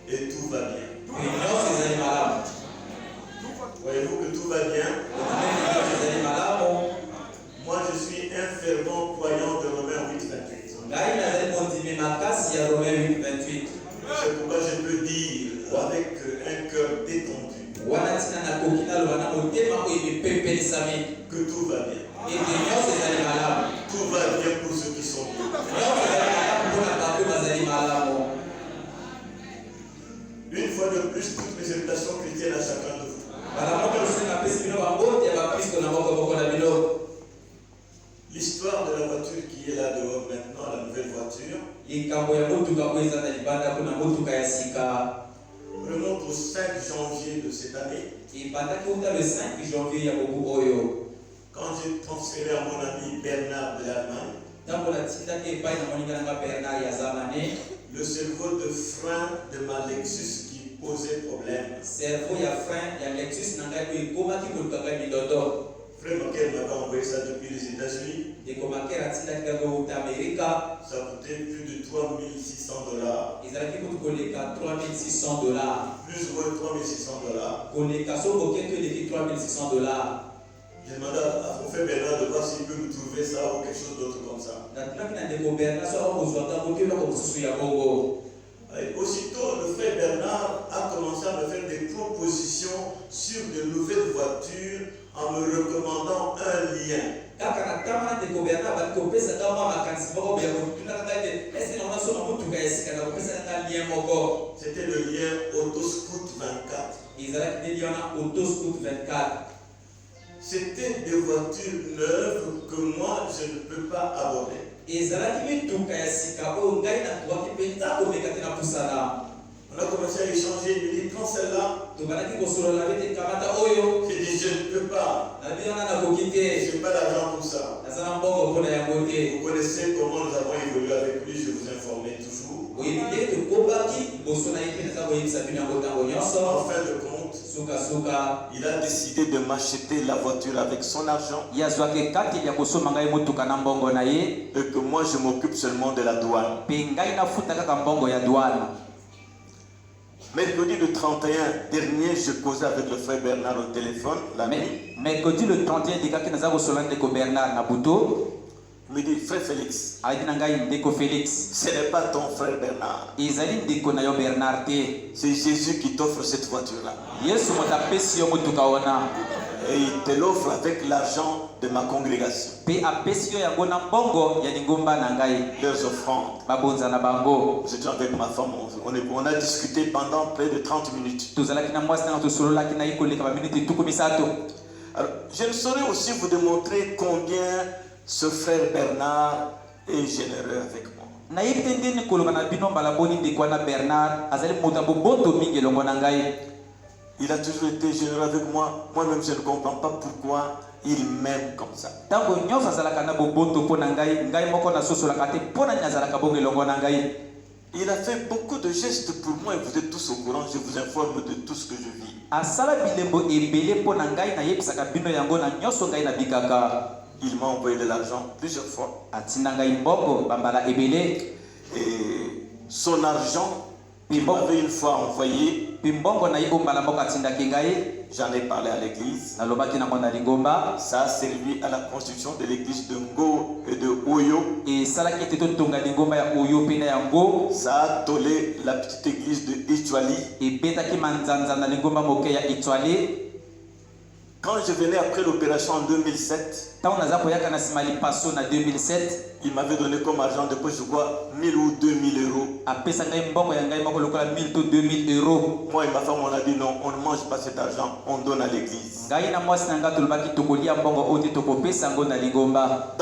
Et tout va bien. Voyez-vous que tout va bien? Moi, je suis un fervent croyant de Romains 8:28. C'est pourquoi je peux dire avec un cœur détendu que tout va bien. Tout va bien pour ceux qui sont bien. Une fois de plus, toutes mes salutations chrétiennes à chacun de vous. L'histoire de la voiture qui est là dehors maintenant, la nouvelle voiture, remonte au 5 janvier de cette année. Quand j'ai transféré à mon ami Bernard de l'Allemagne, le cerveau de frein de ma Lexus qui posait problème. Frère Maquel m'avait envoyé ça depuis les États-Unis. Ça coûtait plus de $3,600. Plus ou moins $3,600. J'ai demandé à mon frère Bernard de voir s'il peut me trouver ça ou quelque chose d'autre comme ça. Et aussitôt, le frère Bernard a commencé à me faire des propositions sur de nouvelles voitures en me recommandant un lien. C'était le lien Autoscout 24. C'était des voitures neuves que moi je ne peux pas aborder. On a commencé à échanger, il me dit prends celle-là. J'ai dit je ne peux pas. Je n'ai pas d'argent pour ça. Vous connaissez comment nous avons évolué avec lui, je vous informais toujours. En fin de compte, il a décidé de m'acheter la voiture avec son argent et que moi je m'occupe seulement de la douane. Mercredi le 31 dernier, je causais avec le frère Bernard au téléphone la nuit. Mercredi le 31 Il me dit, frère Félix, ce n'est pas ton frère Bernard. C'est Jésus qui t'offre cette voiture-là. Et il te l'offre avec l'argent de ma congrégation. Leurs offrandes. J'étais avec ma femme, on a discuté pendant près de 30 minutes. Alors, je ne saurais aussi vous démontrer combien ce frère Bernard est généreux avec moi. Il a toujours été généreux avec moi. Moi-même, je ne comprends pas pourquoi il m'aime comme ça. Il a fait beaucoup de gestes pour moi et vous êtes tous au courant. Je vous informe de tout ce que je vis. Il m'a envoyé de l'argent plusieurs fois. Et son argent, il m'avait une fois envoyé. J'en ai parlé à l'église. Ça a servi à la construction de l'église de Ngo et de Oyo. Ça a tollé la petite église de Itchwali. Quand je venais après l'opération en 2007, il m'avait donné comme argent de poche, je crois, 1000 ou 2000 euros. Moi et ma femme, on a dit non, on ne mange pas cet argent, on donne à l'église. Dans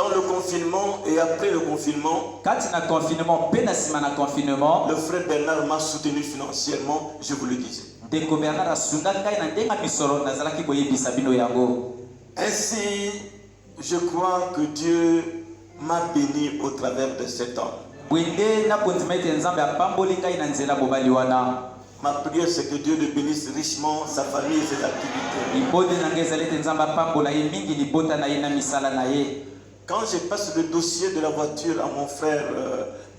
le confinement et après le confinement, le frère Bernard m'a soutenu financièrement, je vous le disais. Ainsi, je crois que Dieu m'a béni au travers de cet homme. Ma prière, c'est que Dieu le bénisse richement, sa famille et ses activités. Quand je passe le dossier de la voiture à mon frère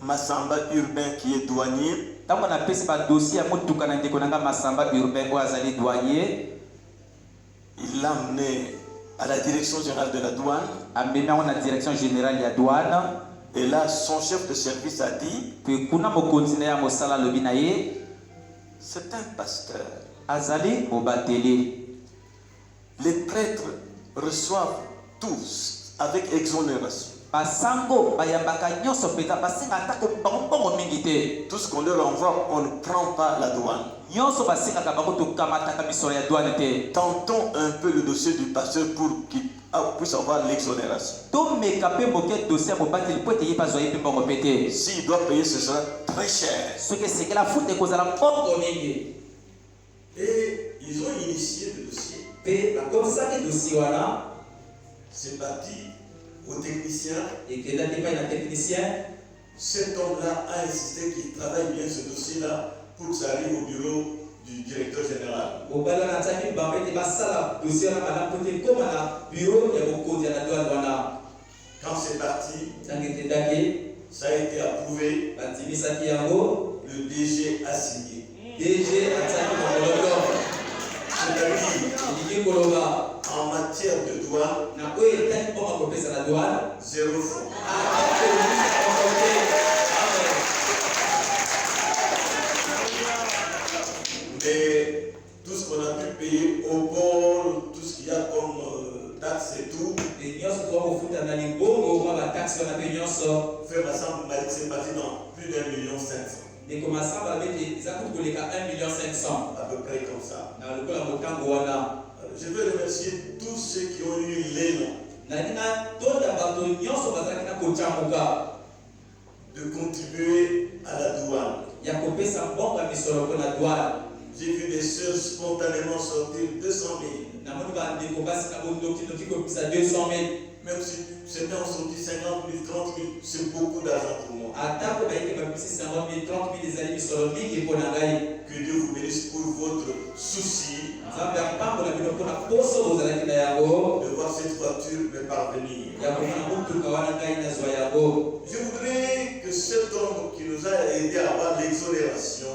Massamba Urbain qui est douanier, tant qu'on a passé par dossier à Moutouka Nandekonanga Massamba Urbain ou Azali douanier, il l'a amené à la direction générale de la douane. Amené à la direction générale de la douane. Et là, son chef de service a dit, c'est un pasteur. Azali Obateli. Les prêtres reçoivent tous avec exonération. Tout ce qu'on leur envoie, on ne prend pas la douane. Tentons un peu le dossier du pasteur pour qu'il puisse avoir l'exonération. S'il doit payer, ce sera très cher. Et ils ont initié le dossier. C'est parti au technicien. Cet homme-là a insisté qu'il travaille bien ce dossier-là pour que ça arrive au bureau du directeur général. Quand c'est parti, ça a été approuvé. Le DG a signé. En matière de douane, 0 franc. Mais tout ce qu'on a pu payer au pôle, tout ce qu'il y a comme taxes et tout, Frère Massamba m'a dit que c'est parti dans plus d'1,5 million. À peu près comme ça. Je veux remercier tous ceux qui ont eu l'élan de contribuer à la douane. J'ai vu des sœurs spontanément sortir 200 000. Même si certains ont sorti 50 000, 30 000, c'est beaucoup d'argent pour moi. Que Dieu vous bénisse pour votre souci de voir cette voiture me parvenir. Je voudrais que cet homme qui nous a aidé à avoir l'exonération,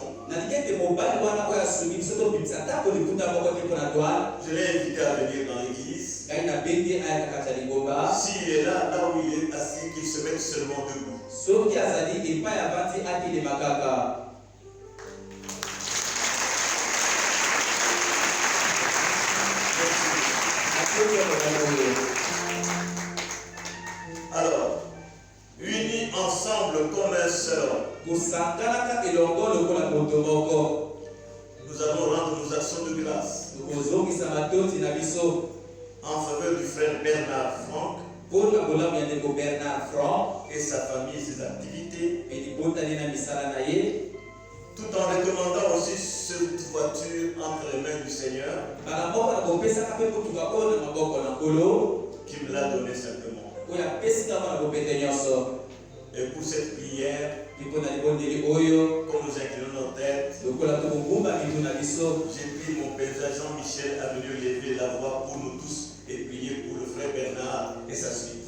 je l'ai invité à venir dans l'église. S'il est là où il est assis, qu'il se mette seulement debout. Alors, unis ensemble comme un seul homme, nous allons rendre nos actions de grâce en faveur du frère Bernard Franck et sa famille et ses activités, tout en recommandant aussi cette voiture entre les mains du Seigneur qui me l'a donné simplement. Et pour cette prière, comme nous inclinons nos têtes, j'ai pris mon père Jean-Michel à venir lever la voix pour nous tous et prier pour le frère Bernard et sa suite.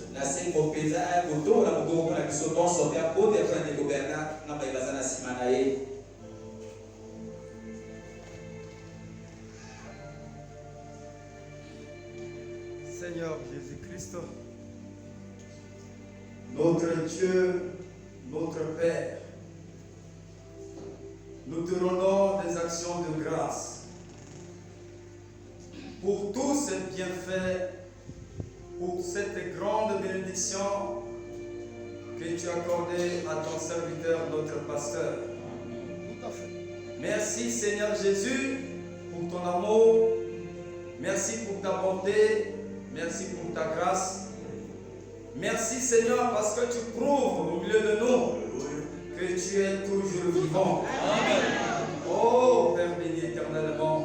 Seigneur Jésus-Christ, notre Dieu, notre Père, nous te rendons des actions de grâce pour tous ces bienfaits, pour cette grande bénédiction que tu as accordée à ton serviteur, notre pasteur. Merci Seigneur Jésus pour ton amour, merci pour ta bonté, merci pour ta grâce. Merci Seigneur parce que tu prouves au milieu de nous que tu es toujours vivant. Amen. Oh Père béni éternellement,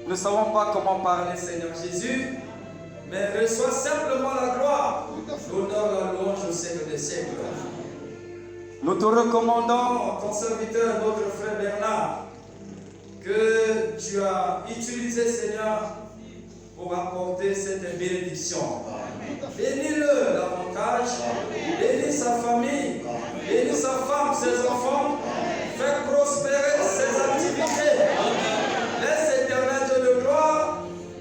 nous ne savons pas comment parler Seigneur Jésus, mais reçois simplement la gloire, l'honneur, la louange au siècle des siècles. Nous te recommandons, ton serviteur, notre frère Bernard, que tu as utilisé Seigneur pour apporter cette bénédiction. Bénis-le davantage. héritage. Bénis sa famille. Bénis sa femme, ses enfants. Fais prospérer ses activités. Laisse éternel Dieu de gloire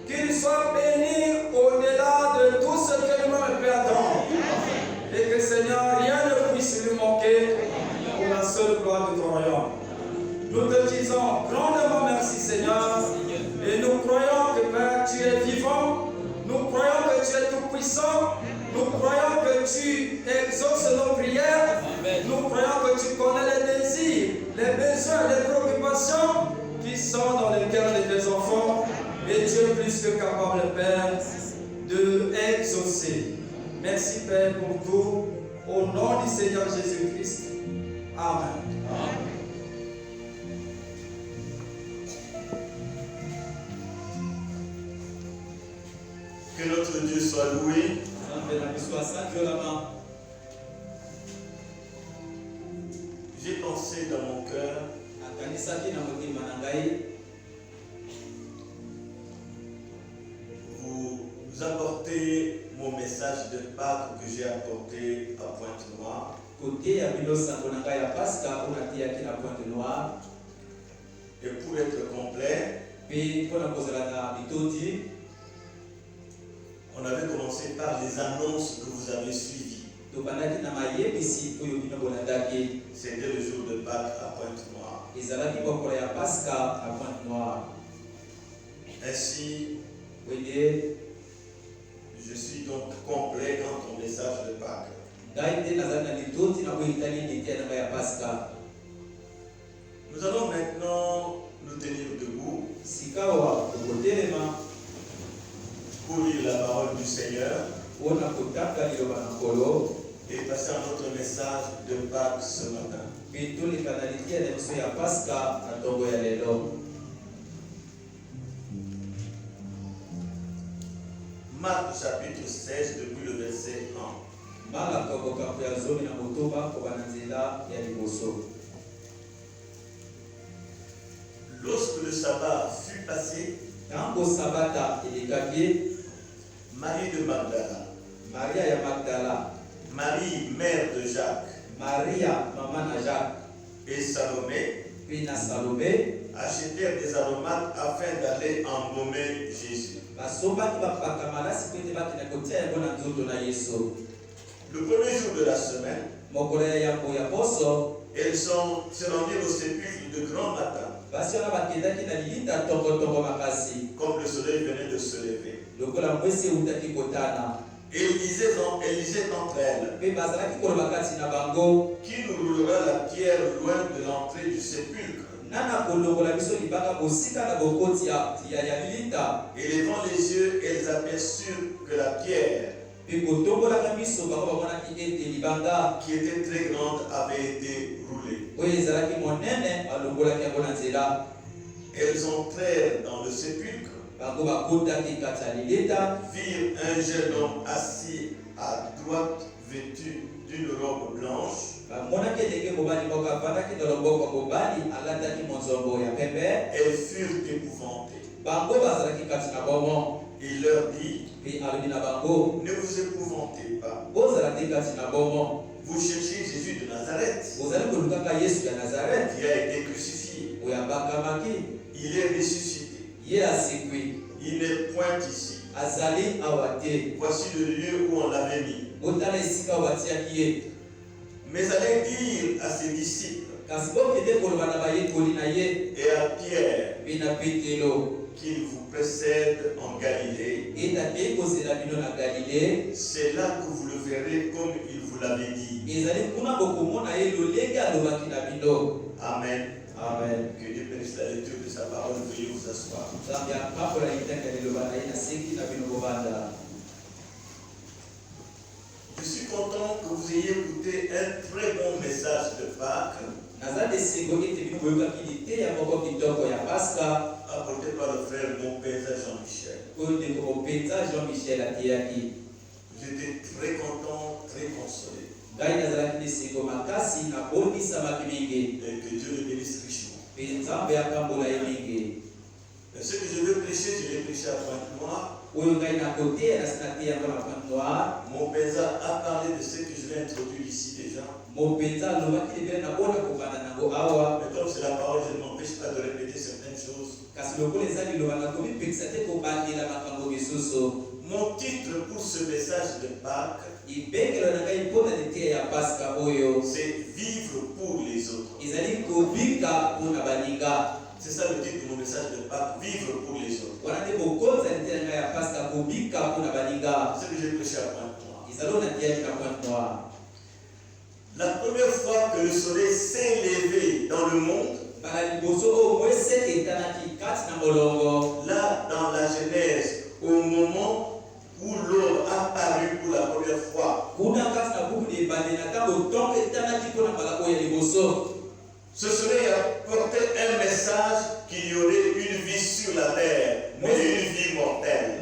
qu'il soit béni au-delà de tout ce que lui-même peut attendre. Et que Seigneur, rien ne puisse lui manquer pour la seule gloire de ton royaume. Nous te disons grandement merci Seigneur. Et nous croyons que Père, tu es vivant. Nous croyons que tu es tout puissant. Nous croyons que tu exauces nos prières. Nous croyons que tu connais les désirs, les besoins, les préoccupations qui sont dans les cœurs de tes enfants. Et tu es plus que capable, Père, de exaucer. Merci, Père, pour tout. Au nom du Seigneur Jésus-Christ. Amen. Que notre Dieu soit loué. J'ai pensé dans mon cœur vous apporter mon message de Pâques que j'ai apporté à Pointe-Noire. Et pour être complet, on avait commencé par les annonces que vous avez suivies. C'était le jour de Pâques à Pointe-Noire. Ainsi, je suis donc complet dans ton message de Pâques. Nous allons maintenant nous tenir debout pour lire la parole du Seigneur et passer à notre message de Pâques ce matin. Marc chapitre 16 depuis le verset 1. Lorsque le sabbat fut passé, Marie de Magdala, Marie mère de Jacques, et Salomé achetèrent des aromates afin d'aller embaumer Jésus. Le premier jour de la semaine, elles se rendirent au sépulcre de grand matin, comme le soleil venait de se lever. Et elles disaient entre elles, qui nous roulera la pierre loin de l'entrée du sépulcre? Et levant les yeux, elles aperçurent que la pierre, qui était très grande, avait été roulée. Elles entrèrent dans le sépulcre, virent un jeune homme assis à droite, vêtu d'une robe blanche, elles furent épouvantées. Il leur dit, ne vous épouvantez pas. Vous cherchez Jésus de Nazareth, qui a été crucifié. Il est ressuscité. Il n'est point ici. Voici le lieu où on l'avait mis. Mais allez dire à ses disciples et à Pierre qu'il vous précède en Galilée. C'est là que vous le verrez comme il vous l'avait dit. Amen. Amen. Que Dieu bénisse la lecture de sa parole. Veuillez vous asseoir. Je suis content que vous ayez écouté un très bon message de Pâques apporté par le frère mon père Jean-Michel. J'étais très content, très consolé. Et que Dieu le bénisse richement. Ce que je veux prêcher, je l'ai prêché à Pointe-Noire. noire. Mon Penza a parlé de ce que je l'ai introduit ici déjà. Mais comme c'est la parole, je ne m'empêche pas de répéter certaines choses. Mon titre pour ce message de Pâques, c'est vivre pour les autres. C'est ça le titre de mon message de Pâques, vivre pour les autres. C'est ce que j'ai prêché à Pointe-Noire. La première fois que le soleil s'est levé dans le monde, là dans la Genèse, au moment où l'eau a apparu pour la première fois, ce soleil a porté un message qu'il y aurait une vie sur la terre, mais une vie mortelle.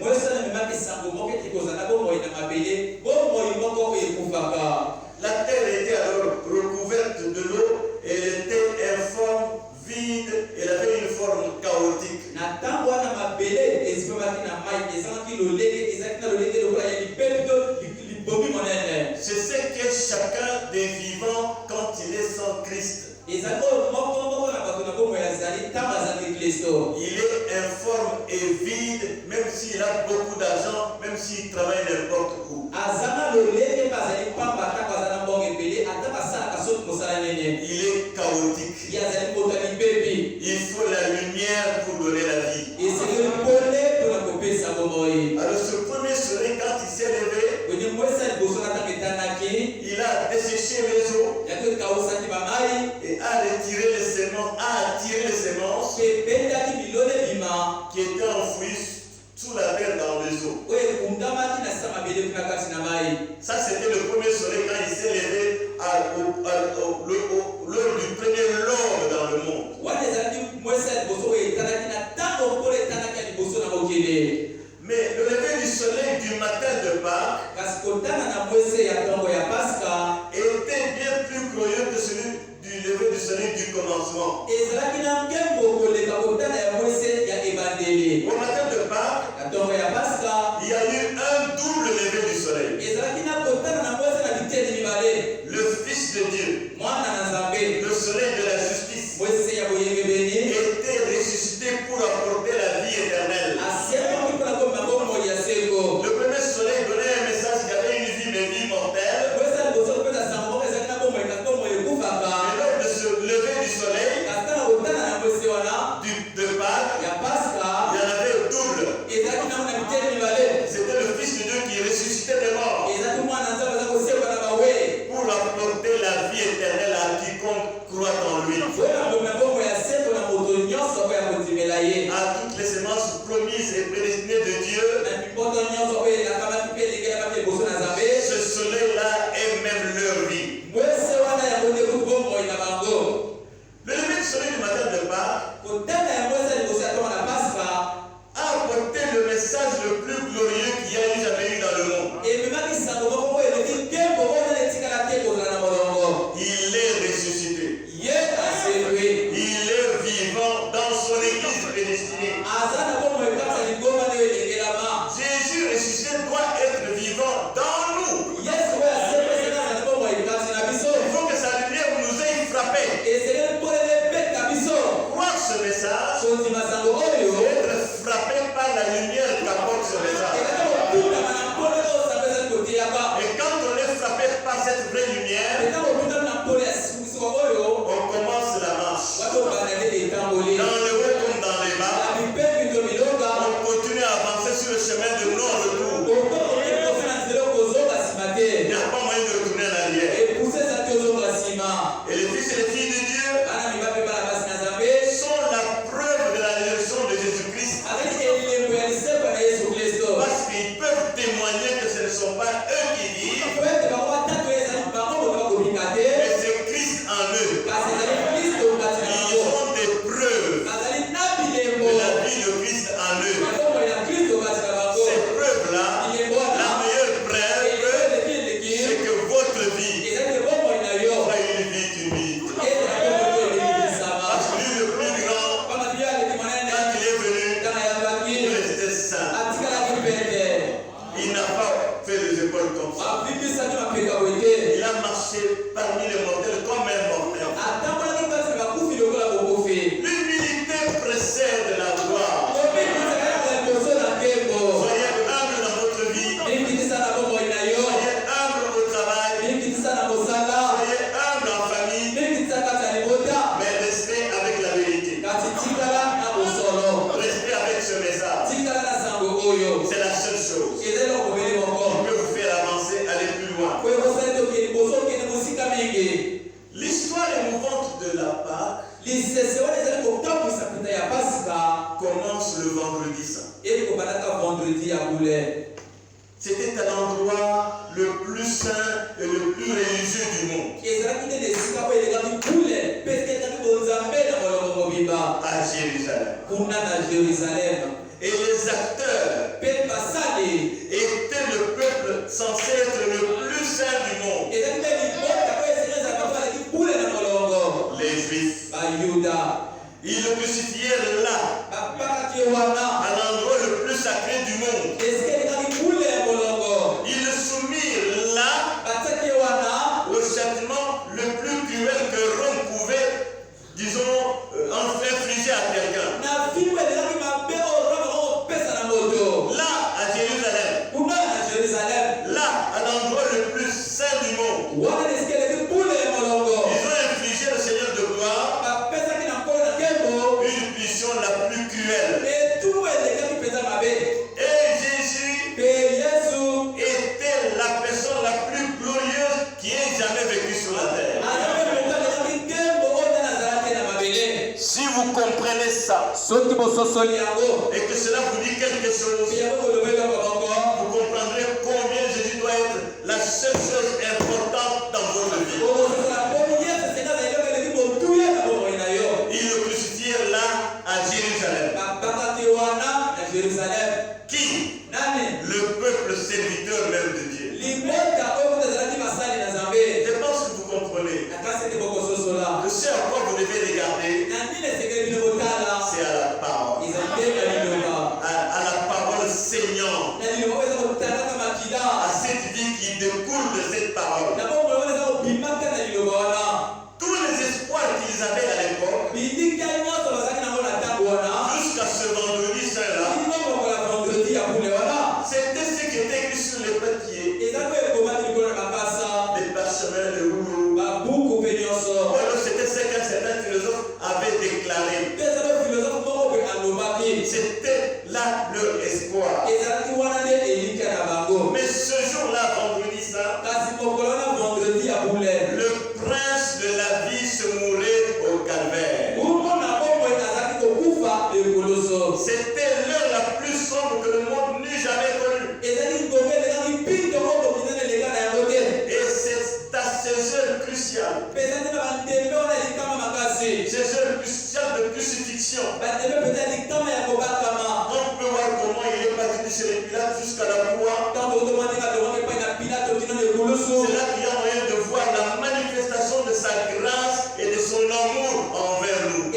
La terre était alors recouverte de l'eau et elle était informe, vide, elle avait une forme chaotique. C'est ce qu'est chacun des vivants quand il est sans Christ. Il est informe et vide, même s'il a beaucoup d'argent, même s'il travaille n'importe où. Il est chaotique. Il faut la lumière pour donner la vie. Alors ce premier soleil, quand il s'est levé, il a desséché les eaux et a retiré les semences, a attiré les semences qui étaient enfouies sous la terre dans les eaux. Ça c'était le premier soleil quand il s'est levé lors du premier lord dans le monde. Mais le lever du soleil du matin de Pâques était bien plus glorieux que celui du lever du soleil du commencement. Au matin de Pâques, il y a eu un double lever du soleil. Le Fils de Dieu, le soleil de la justice, était ressuscité pour apporter la vie éternelle. Le premier soleil donnait un message qui avait une vie, mais vie mortelle. Et lors de ce lever du soleil de Pâques, il y en avait double. C'était le Fils de Dieu qui ressuscitait des morts pour apporter la vie éternelle à quiconque croit en lui. À toutes les semences promises et prédestinées de Dieu, ce soleil-là est même leur vie. Le lever du soleil du matin de Pâques a apporté le message le plus glorieux qu'il y a jamais eu dans le monde. Il est ressuscité. commence le vendredi saint. Et vendredi à Boulet. C'était un endroit le plus saint et le plus religieux du monde. À Jérusalem. Et les acteurs étaient le peuple censé être le plus saint du monde. Les Juifs. Ils le crucifièrent là, à l'endroit le plus sacré du monde. Ils le soumirent là, au châtiment le plus cruel que Rome pouvait, disons, infliger à quelqu'un. Là, à Jérusalem, là, à l'endroit le plus saint du monde, ils ont infligé au Seigneur de gloire une punition la plus cruelle. Et Jésus était la personne la plus glorieuse qui ait jamais vécu sur la terre. Si vous comprenez ça, et que cela vous dit quelque chose, vous comprendrez combien Jésus doit être la seule chose importante dans votre vie. Ils le crucifièrent là à Jérusalem. Qui? Le peuple serviteur même de Dieu. Je pense que vous comprenez. Que ce à quoi vous devez regarder, c'est à la parole. À la parole saignante. À cette vie qui découle de cette parole. Tous les espoirs qu'ils avaient à l'époque, jusqu'à ce vendredi saint-là, c'était ce qui était écrit sur les papiers, les parchemins, les rouleaux. Alors c'était ce qu'un certain philosophe avait déclaré. C'était là leur espoir. Mais ce jour-là, vendredi saint, le prince de la vie se mourait au calvaire. C'était l'heure la plus sombre que le monde n'eût jamais connue. Et c'est à ces heures cruciales, ces heures cruciales de crucifixion, on peut voir comment il est parti de chez les Pilates jusqu'à la croix. C'est là qu'il y a moyen de voir la manifestation de sa grâce et de son amour envers nous,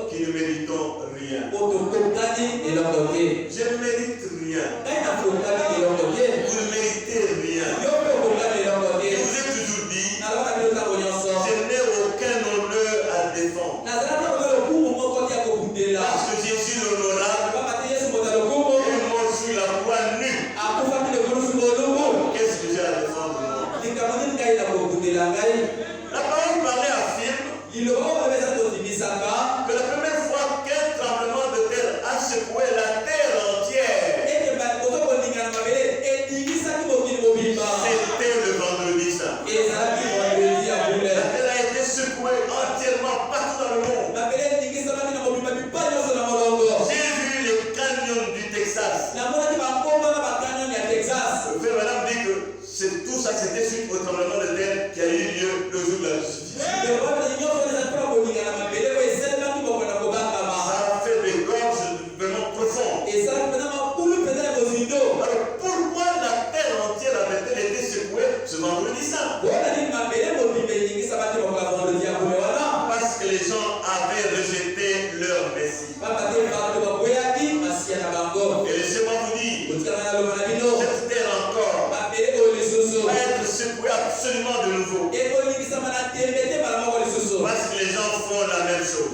qui ne méritons rien. Je ne mérite rien. Vous ne méritez rien. Je vous ai toujours dit, je n'ai aucun honneur à défendre. Parce que Jésus l'honorable est mort sur la croix nue. Qu'est-ce que j'ai à défendre? La parole parlée affirme que la première fois qu'un tremblement de terre a secoué la terre entière, c'était le vendredi saint. La terre a été secouée entièrement partout dans le monde. J'ai vu les canyons du Texas. Le frère madame dit que tout ça c'était suite au tremblement de terre qui a eu lieu le jour de la crucifixion. Ça a fait des gorges vraiment profondes. Alors pourquoi la terre entière avait-elle été secouée ce vendredi saint? Parce que les gens avaient rejeté leur Messie. Et laissez-moi vous dire, cette terre encore va être secouée absolument de nouveau. Parce que les gens font la même chose.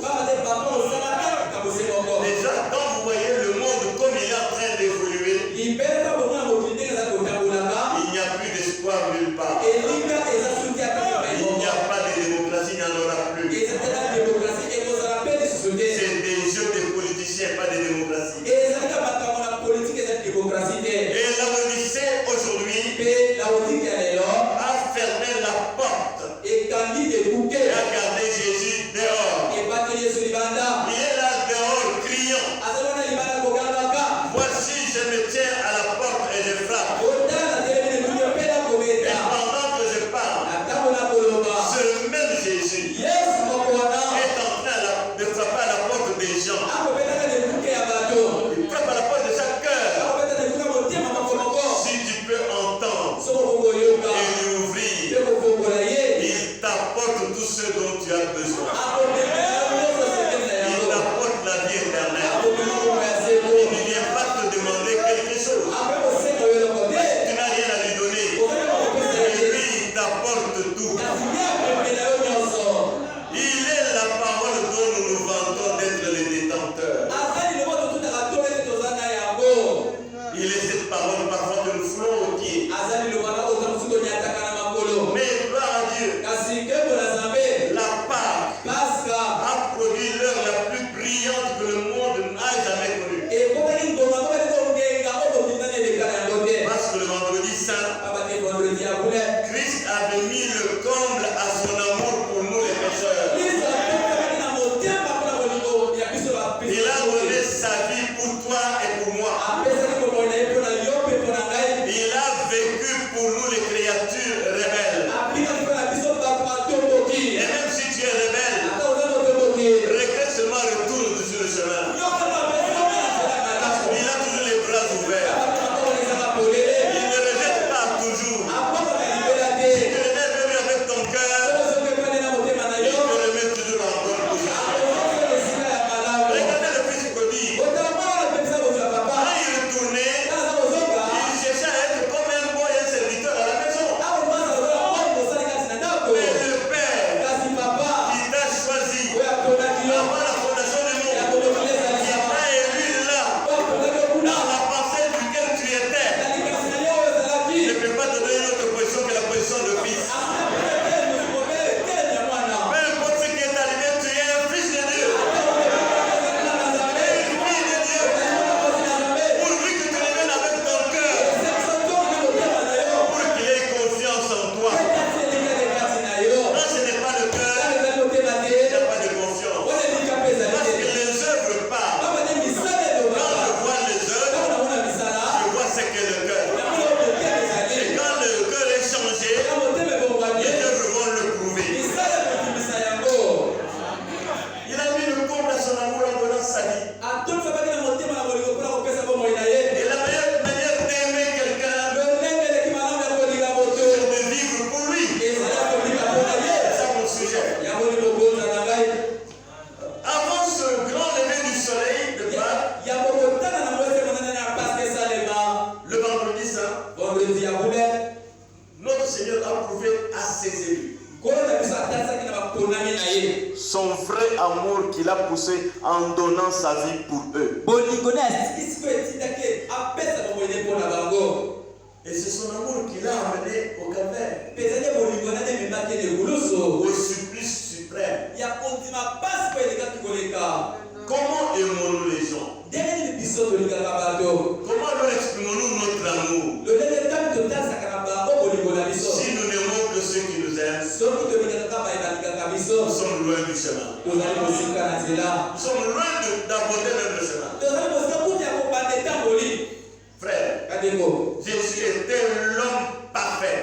Déjà, quand vous voyez le monde comme il est en train d'évoluer, il n'y a plus d'espoir nulle part. Il n'y a pas de démocratie, il n'y en aura plus. C'est des jeux de politiciens, pas de démocratie. Et la Odyssée aujourd'hui a fermé la porte avait mis le comble à son amour pour nous les pécheurs. Il a donné sa vie pour toi et pour moi. Il a vécu pour nous les créatures rebelles. Et même si tu es rebelle, regrette seulement retourne sur le chemin. Il a toujours les bras ouverts. Il ne rejette pas toujours. Si tu le mets même avec ton cœur, il te remet toujours en bonne position. Regardez le fils prodigue. Quand il retournait, il cherchait à être comme un boy, un serviteur à la maison. Mais le Père qui t'a choisi avant la fondation du monde, qui t'a élu là, dans la pensée duquel tu étais, ne peut pas te donner une autre position que la position de fils. Peu importe ce qui est arrivé, tu es un fils de Dieu. Et une fille de Dieu. Pourvu que tu le viennes avec ton cœur, pour qu'il ait confiance en toi. Quand ce n'est pas le cœur, il n'y a pas de confiance. Parce que les œuvres parlent. Quand je vois les œuvres, je vois ce qu'est le cœur. Et quand le cœur est changé, les œuvres vont le prouver. Il a mis le comble à son amour en donnant sa vie. Et la meilleure manière d'aimer quelqu'un, c'est de vivre pour lui. C'est ça mon sujet. Avant ce grand lever du soleil de Pâques, le vendredi saint, notre Seigneur a prouvé à ses élus son vrai amour qu'il a poussé en donnant sa vie pour eux. Et c'est son amour qui l'a amené au calvaire, au supplice suprême. Comment aimons-nous les gens? Comment leur exprimons-nous notre amour si nous n'aimons que ceux qui nous aiment? Nous sommes loin du chemin. Nous sommes loin d'aborder même le chemin. Frère, Jésus était l'homme parfait.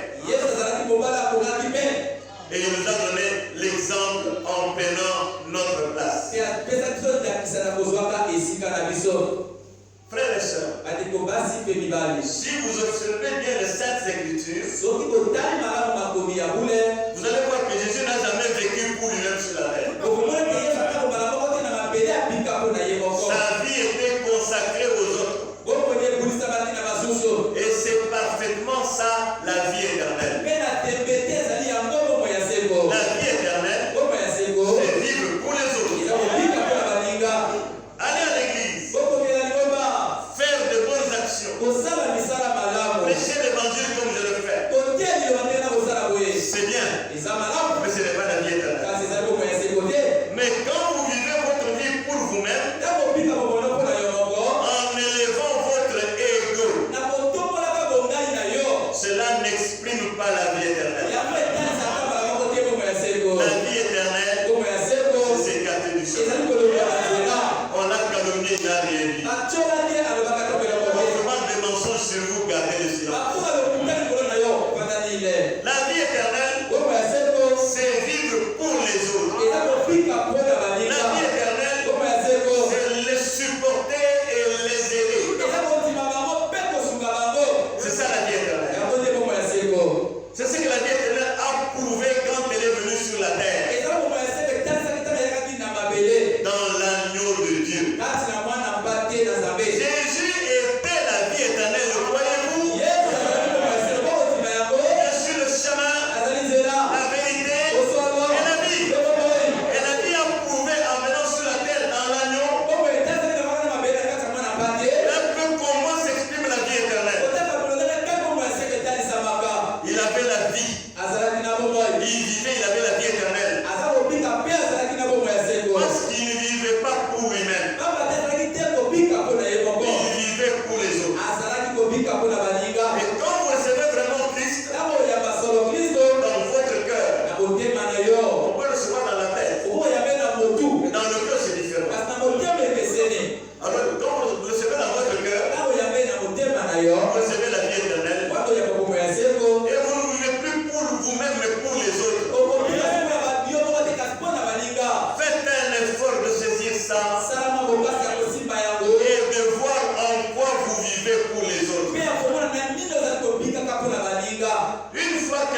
Et il nous a donné l'exemple en prenant notre place. Frères et sœurs, si vous observez bien les Saintes Écritures, vous allez voir que Jésus n'a jamais vécu pour lui-même sur la terre. Sa vie était consacrée aux autres. Et c'est parfaitement ça la vie éternelle. La vie éternelle, c'est vivre pour les autres. Aller à l'église, faire de bonnes actions, prêcher l'évangile comme je le fais. C'est bien, mais ce n'est pas la vie éternelle. Mais quand vous vivez votre vie pour vous-même, en élevant votre ego, cela n'exprime pas la vie éternelle. La vie éternelle, c'est s'écarter du chemin. On a calomnié, il n'a rien dit. On demande des mensonges sur vous, gardez le silence. La vie éternelle, c'est vivre pour les autres. La vie éternelle, c'est les supporter et les aider. C'est ça la vie éternelle. C'est ce que la vie éternelle a prouvé quand elle est venue sur la terre. Dans l'agneau de Dieu. Jésus était la vie éternelle, croyez-vous? Je suis le chemin, la vérité et la vie. Et la vie a prouvé en venant sur la terre dans l'agneau. Un peu comment s'exprime la vie éternelle. Il avait la vie. Il vivait, il avait la vie éternelle. Parce qu'il ne vivait pas pour lui-même. Il vivait pour les autres. Et quand vous recevez vraiment Christ dans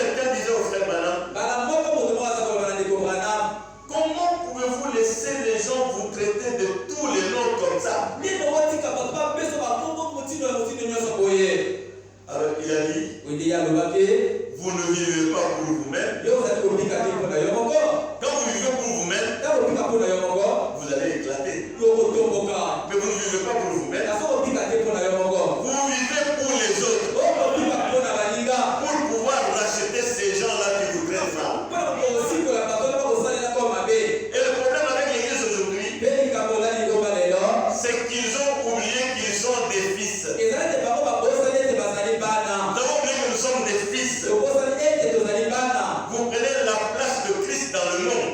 quelqu'un disait au frère Branham, comment pouvez-vous laisser les gens vous traiter de tous les noms comme ça? Alors il a dit, vous ne vivez pas pour vous-même. Quand vous vivez pour vous-même, vous allez éclater. Mais vous ne vivez pas pour vous-même. Vous vivez pour les autres. Pour pouvoir racheter ces gens-là qui vous traitent mal. Et le problème avec l'église aujourd'hui, c'est qu'ils ont oublié qu'ils sont des fils. Nous avons oublié que nous sommes des fils. Vous prenez la place de Christ dans le monde.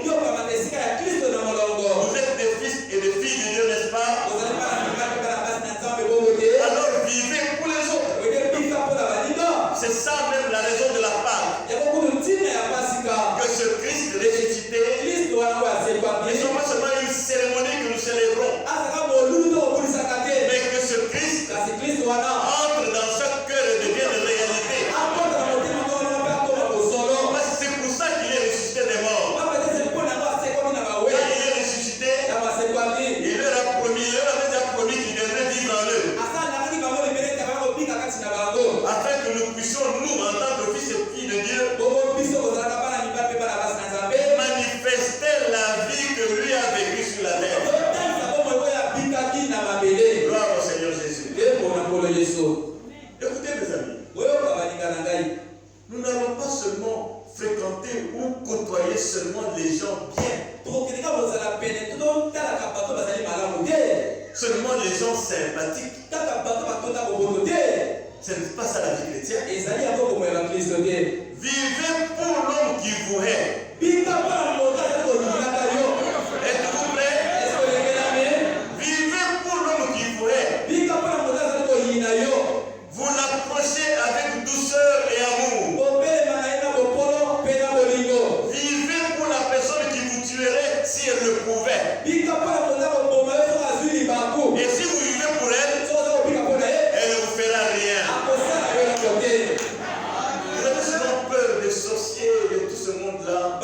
Vous êtes des fils et des filles de Dieu, n'est-ce pas? Alors vivez pour les autres. C'est ça même la raison de la Pâque. Que ce Christ ressuscité, ils sont pas seulement une cérémonie que nous célébrons, mais que ce Christ entre dans chaque cœur et devienne une réalité. C'est pour ça qu'il est ressuscité des morts. Quand il est ressuscité, il leur avait déjà promis qu'il devrait vivre en eux. Afin que nous puissions, nous, en tant que fils et filles de Dieu, manifester la vie que lui a vécue sur la terre. Gloire au Seigneur Jésus. Écoutez mes amis, nous n'allons pas seulement fréquenter ou côtoyer seulement les gens bien, seulement les gens sympathiques. Ce n'est pas ça la vie chrétienne. Vivez pour l'homme qui vous hait. Êtes-vous prêts? Vivez pour l'homme qui vous hait. Vous l'approchez avec douceur et amour. Vivez pour la personne qui vous tuerait si elle le pouvait. Et si vous vivez pour elle, elle ne vous fera rien. Vous avez souvent peur des sorciers et de tout ce monde-là,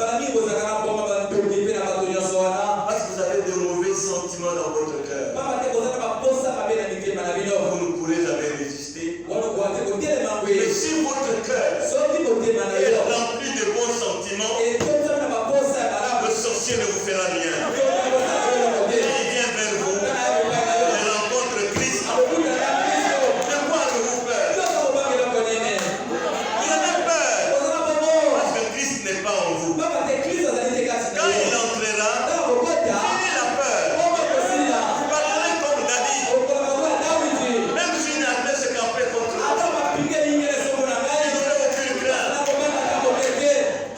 parce que vous avez de mauvais sentiments dans votre cœur. Vous ne pourrez jamais résister. Mais si votre cœur est rempli de bons sentiments, le sorcier ne vous fera rien. Il vient vers vous, il rencontre Christ. De quoi avez-vous peur? Vous avez peur parce que Christ n'est pas en vous. Quand il entrera, il a peur. Vous parlerez comme David. Même si une armée se campait contre vous, il n'aurait aucune crainte.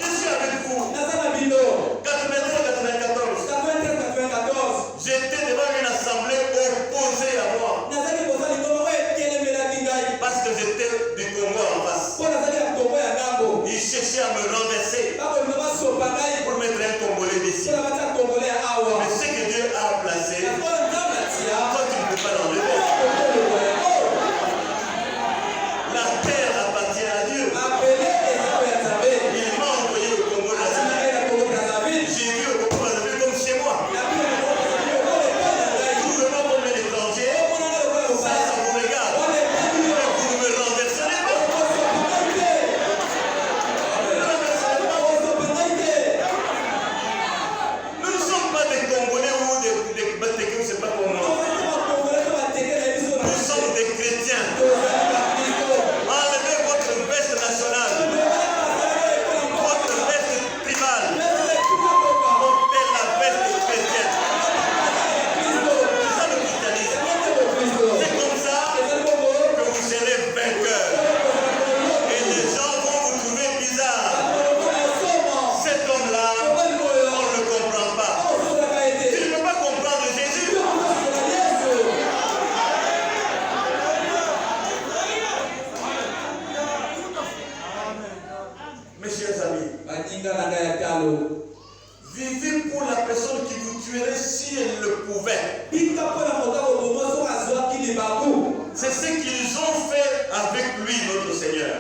Je suis avec vous. 93-94. J'étais devant une assemblée opposée à moi. Parce que j'étais du Congo en face. Ils cherchaient à me renverser pour mettre un Congolais d'ici. Mais ce que Dieu a placé, toi tu ne peux pas l'enlever. La terre appartient à Dieu. Il m'a envoyé au Congo Brazzaville. J'ai vu au Congo Brazzaville comme chez moi. Trouvez-moi comme un étranger. Ça vous regarde. Mais vous ne me renverserez pas. Nous ne sommes pas des Congolais ou des Batékés, je ne sais pas comment. Nous sommes des chrétiens. Enlevez votre veste nationale, votre veste tribale, portez la veste chrétienne. C'est ça le christianisme. C'est comme ça que vous serez vainqueurs. Et les gens vont vous trouver bizarre. Cet homme-là, on ne le comprend pas. Tu ne peux pas comprendre Jésus. Mes chers amis, vivez pour la personne qui vous tuerait si elle le pouvait. C'est ce qu'ils ont fait avec lui, notre Seigneur.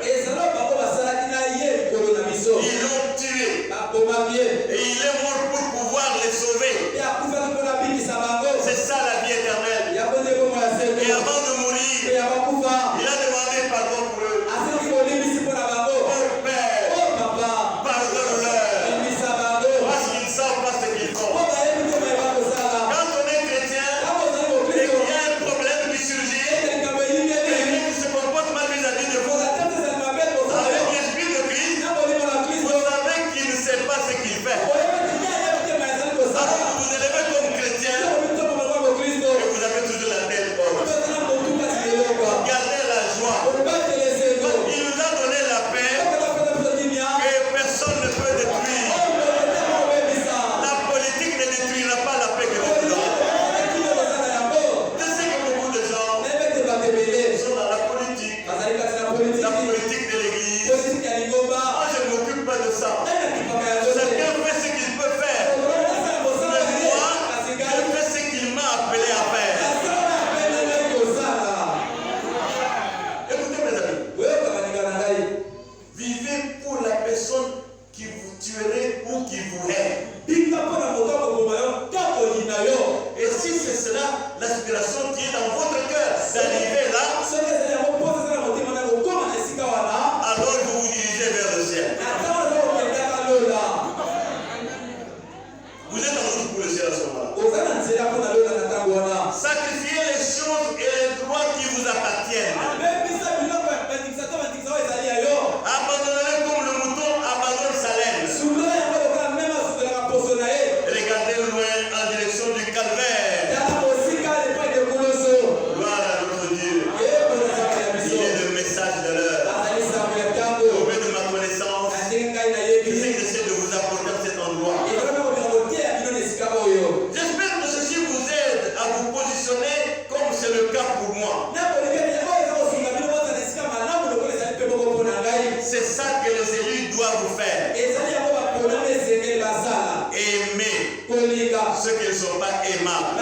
ceux qui ne sont pas aimables.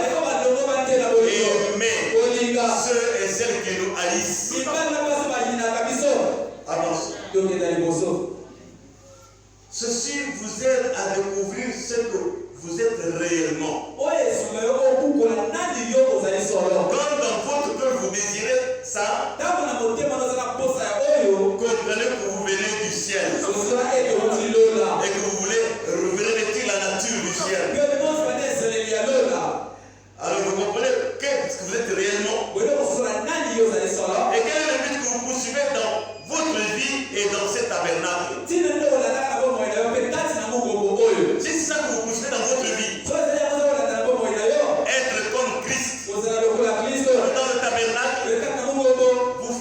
Aimer ceux et celles qui nous haïssent. Avance. Ceci vous aide à découvrir ce que vous êtes réellement. Quand dans votre cœur vous désirez ça, comprenez que vous venez du ciel et que vous voulez revêtir la nature du ciel. Alors vous comprenez qu'est-ce que vous êtes réellement et quel est le but que vous poursuivez dans votre vie et dans ce tabernacle. Si c'est ça que vous poursuivez dans votre vie, être comme Christ dans le tabernacle, vous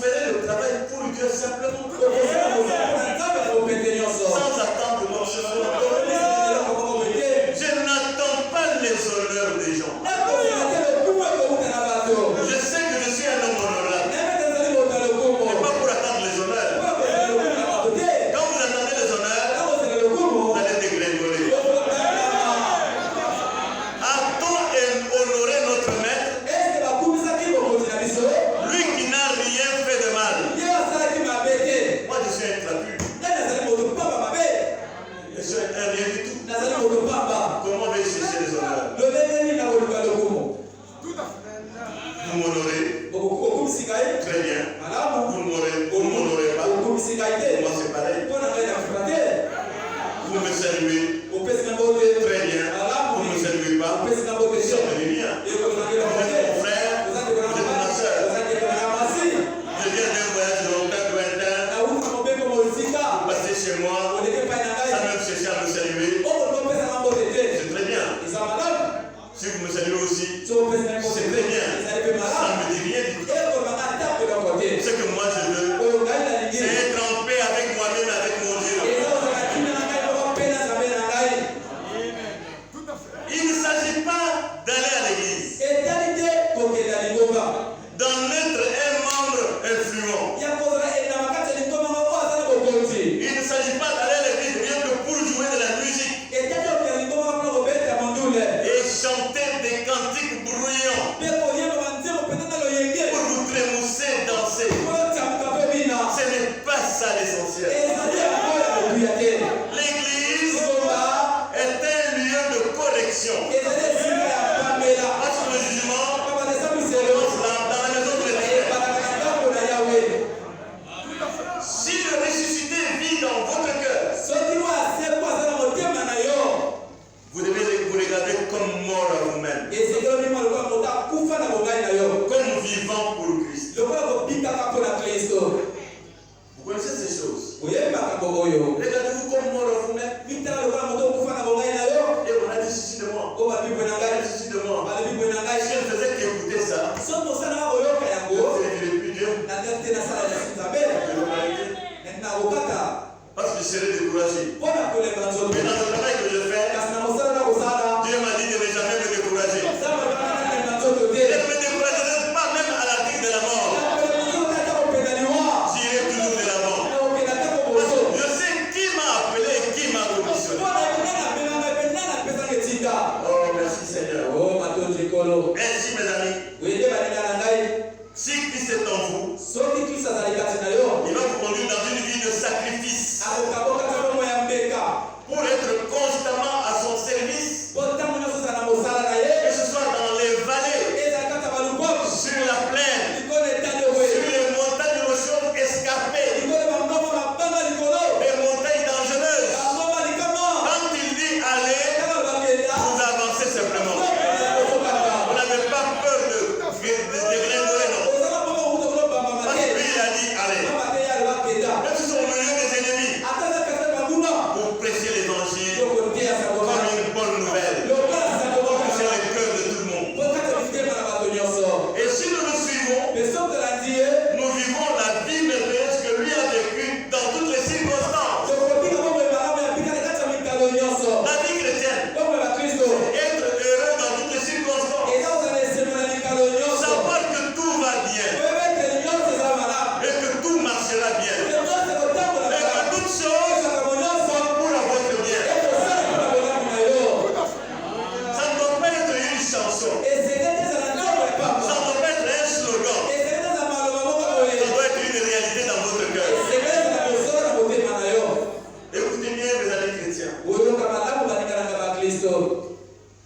chrétiens.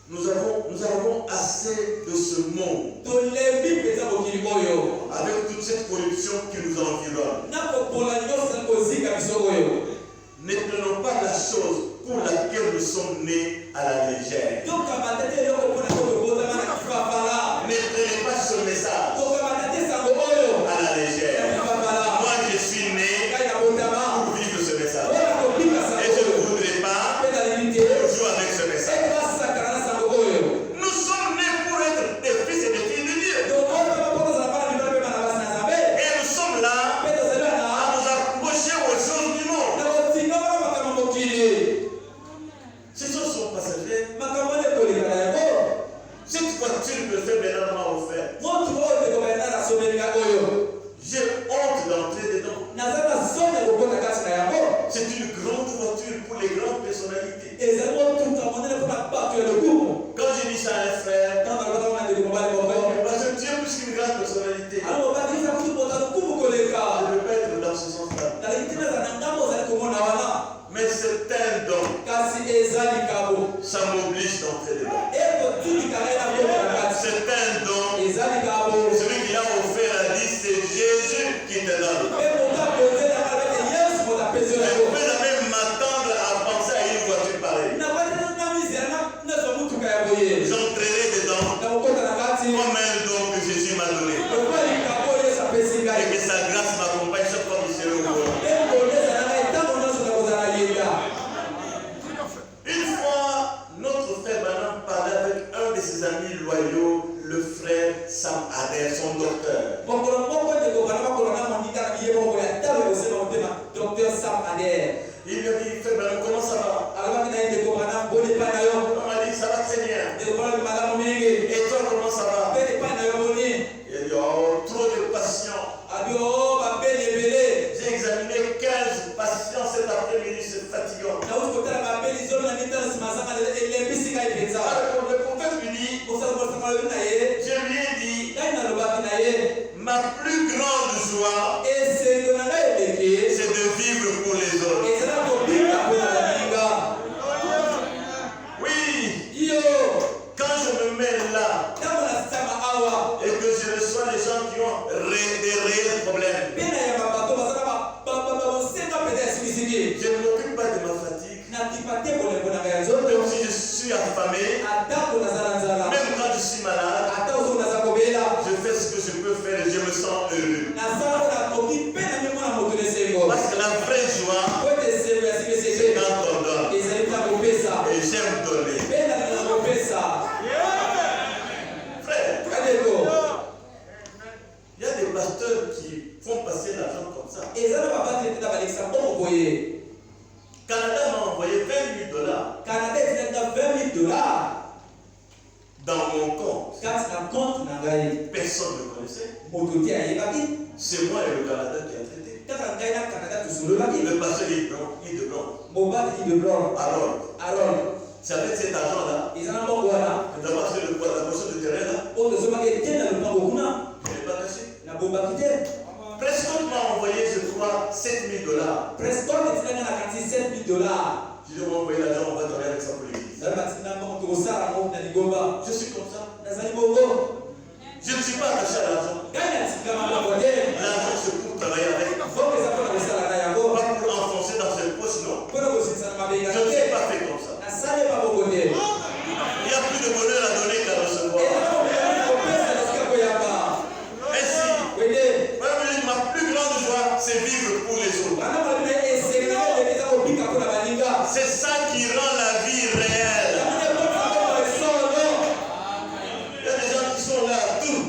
Nous avons assez de ce monde. Avec toute cette corruption qui nous environne. Ne prenons pas la chose pour laquelle nous sommes nés à la légère. Ne prenez pas ce message à la légère. Moi, je suis né pour vivre ce message. Et je ne voudrais pas jouer avec ce message. Nous sommes nés pour être des fils et des filles de Dieu. Et nous sommes là à nous approcher aux choses du monde. Ces choses sont passagères. Cette voiture me fait maintenant offert. J'ai honte d'entrer dedans. C'est une grande voiture pour les grandes personnalités. Quand je dis ça à un frère, parce que Dieu est plus qu'une grande personnalité. Je ne veux pas être dans ce sens-là. Mais c'est un don. Ça m'oblige d'entrer dedans. C'est un don. Celui qui a offert a dit, c'est Jésus qui te donne. Je peux même m'attendre à penser à une voiture pareille. J'entrerai dedans comme un don que Jésus m'a donné. Et que sa grâce m'accompagne chaque fois que je serai au volant. Une fois, notre frère Branham parlait avec un de ses amis loyaux, le frère Sam Adair, son docteur. Il lui a dit, frère Branham, comment ça va? On m'a dit, ça va très bien. Et toi, comment ça va? Il a dit, oh, trop de patients. J'ai examiné 15 patients cet après-midi, c'est fatigant. Alors, le prophète lui dit, je lui ai dit, ma plus grande joie, c'est de vivre pour les autres. Oui, quand je me mets là et que je reçois les gens qui ont des réels problèmes, je ne m'occupe pas de ma fatigue. Même si je suis affamé, même quand je suis malade, je fais ce que je peux faire et je me sens heureux. Parce que la vraie joie, c'est quand on donne. Et j'aime donner. Frère, il y a des pasteurs qui font passer l'argent comme ça. Canada m'a envoyé $20,000 dans mon compte. Personne ne me connaissait. C'est moi et le Canada qui a traité. Le pasteur Yves de Blanc. Alors, c'est avec cet argent-là, d'abord c'est la portion de terrain là, je n'ai pas caché. Prescott m'a envoyé, je crois, $7,000. Je lui ai envoyé l'argent, on va donner avec ça pour l'église. Je suis comme ça. Je ne suis pas attaché à l'argent. L'argent, c'est pour travailler avec. Pas pour enfoncer dans ses poches, non. Je ne suis pas fait comme ça. Il n'y a plus de bonheur à donner qu'à recevoir. Ainsi, ma plus grande joie, c'est vivre pour les autres. C'est ça qui rend la vie réelle. Il y a des gens qui sont là, tout. On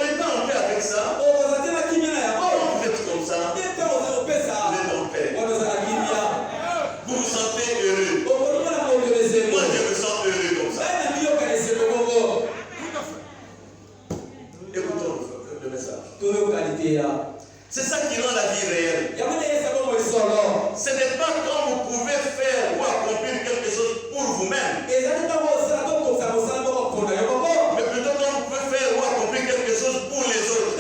n'est pas en paix avec ça. Vous êtes comme ça. Vous êtes en paix. Vous vous sentez heureux. Moi, je me sens heureux comme ça. Écoutons le message. C'est ça qui rend la vie réelle. Ce n'est pas quand vous pouvez faire ou accomplir quelque chose pour vous-même. Mais plutôt quand vous pouvez faire ou accomplir quelque chose pour les autres.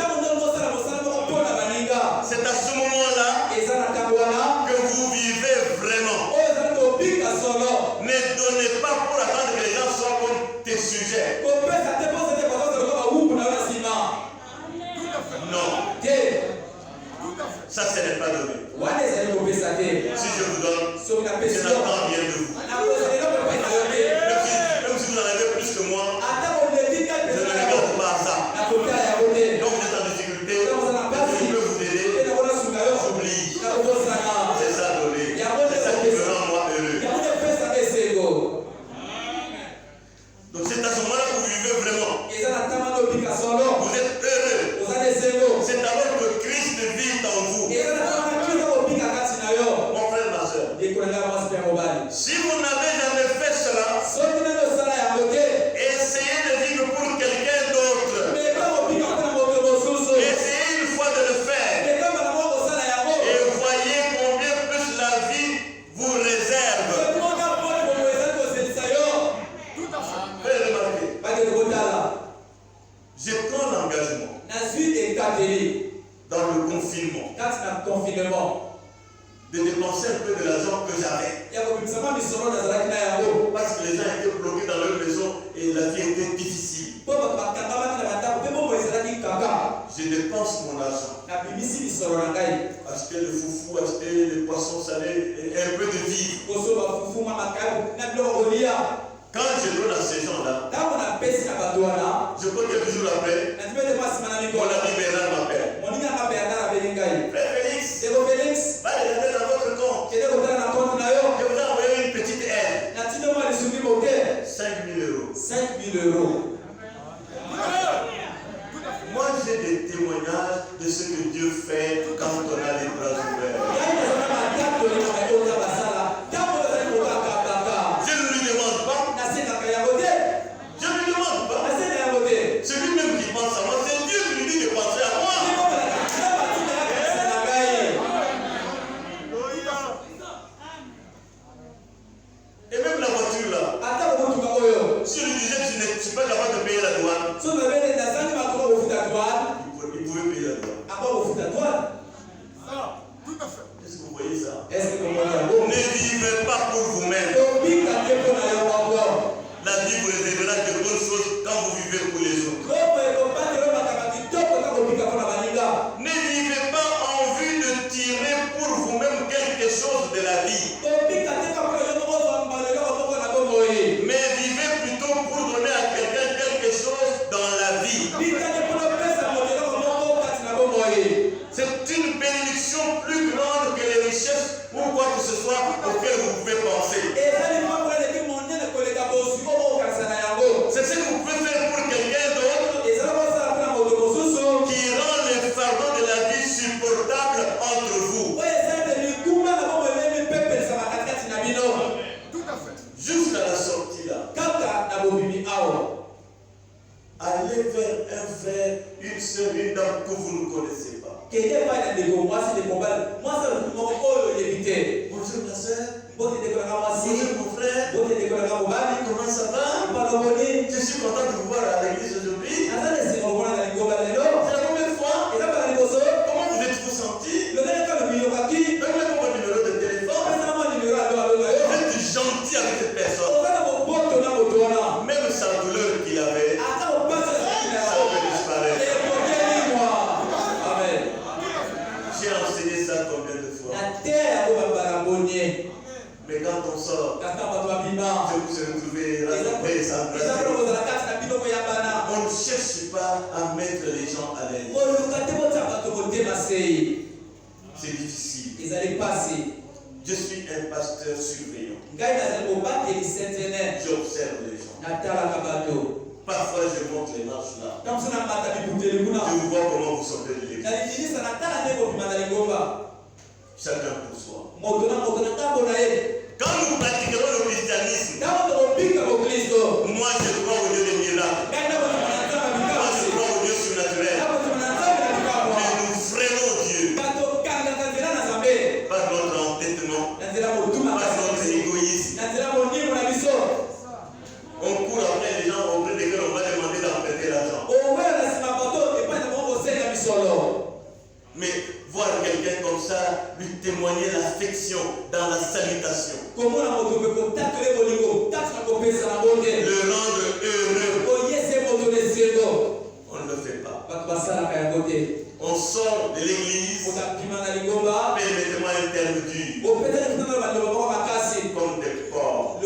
C'est à ce ce moment-là que vous vivez vraiment. Ne donnez pas pour attendre que les gens soient comme tes sujets. Non. Ça, ce n'est pas donné. Si je vous donne, je n'attends rien de vous. Même si vous en avez plus que moi, je ne regarde pas à ça. Donc vous êtes en difficulté, je peux vous aider, j'oublie. C'est ça donner. C'est ça qui me rend moi heureux. Donc c'est à ce moment-là que vous vivez vraiment. Vous êtes heureux. C'est alors que Christ vit en vous. Mon frère, ma soeur. Si vous n'avez jamais fait cela, essayez de vivre pour quelqu'un d'autre. Essayez une fois de le faire. Et voyez combien plus la vie vous réserve. Faites remarquer. Je prends l'engagement dans le confinement de dépenser un peu de l'argent que j'avais. Parce que les gens étaient bloqués dans leur maison et la vie était difficile. Je dépense mon argent. Acheter le foufou, acheter les poissons salés et un peu de vivre. Quand je donne à ces gens-là, je crois quelques jours après, mon ami Bernard m'appelle. Frère Félix, va regarder dans votre compte. Je vous ai envoyé une petite aide. 5 000 euros. Moi, j'ai des témoignages de ce que Dieu fait quand on a les bras ouverts. Je ne lui demande pas. C'est lui-même qui pense à moi. C'est Dieu qui lui dit de penser à moi. Et même la voiture là. Si je lui disais que je ne suis pas capable de payer la douane, il pouvait payer la douane. Est-ce que vous voyez ça? Ne vivez pas pour vous-même. La vie vous révélera de bonnes choses quand vous vivez pour les autres. Ne vivez pas en vue de tirer pour vous-même quelque chose de la vie. Mais vivez plutôt pour donner à quelqu'un quelque chose dans la vie. C'est une bénédiction plus grande que les richesses ou quoi que ce soit auquel vous pouvez penser. C'est ce que vous pouvez faire pour quelqu'un d'autre qui rend le fardeau de la vie supportable entre vous. Juste à la sortie là, allez vers un frère, une soeur, une dame que vous ne connaissez pas. Bonjour ma soeur. Bonjour mon frère. Comment ça va? Je suis content de vous voir à l'église aujourd'hui. C'est la première fois. Comment vous êtes-vous senti? Donnez-moi votre numéro de téléphone. Vous êtes gentil avec cette personne. Même sa douleur qu'il avait, ça peut disparaître. J'ai enseigné ça combien de fois? Mais quand on sort, je vous ai retrouvé rassemblés et s'embrasser. On ne cherche pas à mettre les gens à l'aise. C'est difficile. Je suis un pasteur surveillant. J'observe les gens. Parfois je monte les marches là. Je vois comment vous sortez de l'église. Chacun pour soi. Quand nous pratiquerons le christianisme, moi je crois au Dieu des miracles. Moi je crois au Dieu surnaturel. Mais nous freinons Dieu par notre entêtement, par notre égoïsme. On court après les gens auprès desquels on va demander d'emprunter l'argent. Mais voir quelqu'un comme ça lui témoigner l'affection dans la salutation. Le rendre heureux. On ne le fait pas. On sort de l'église. Permettez-moi un terme dur. Comme des porcs.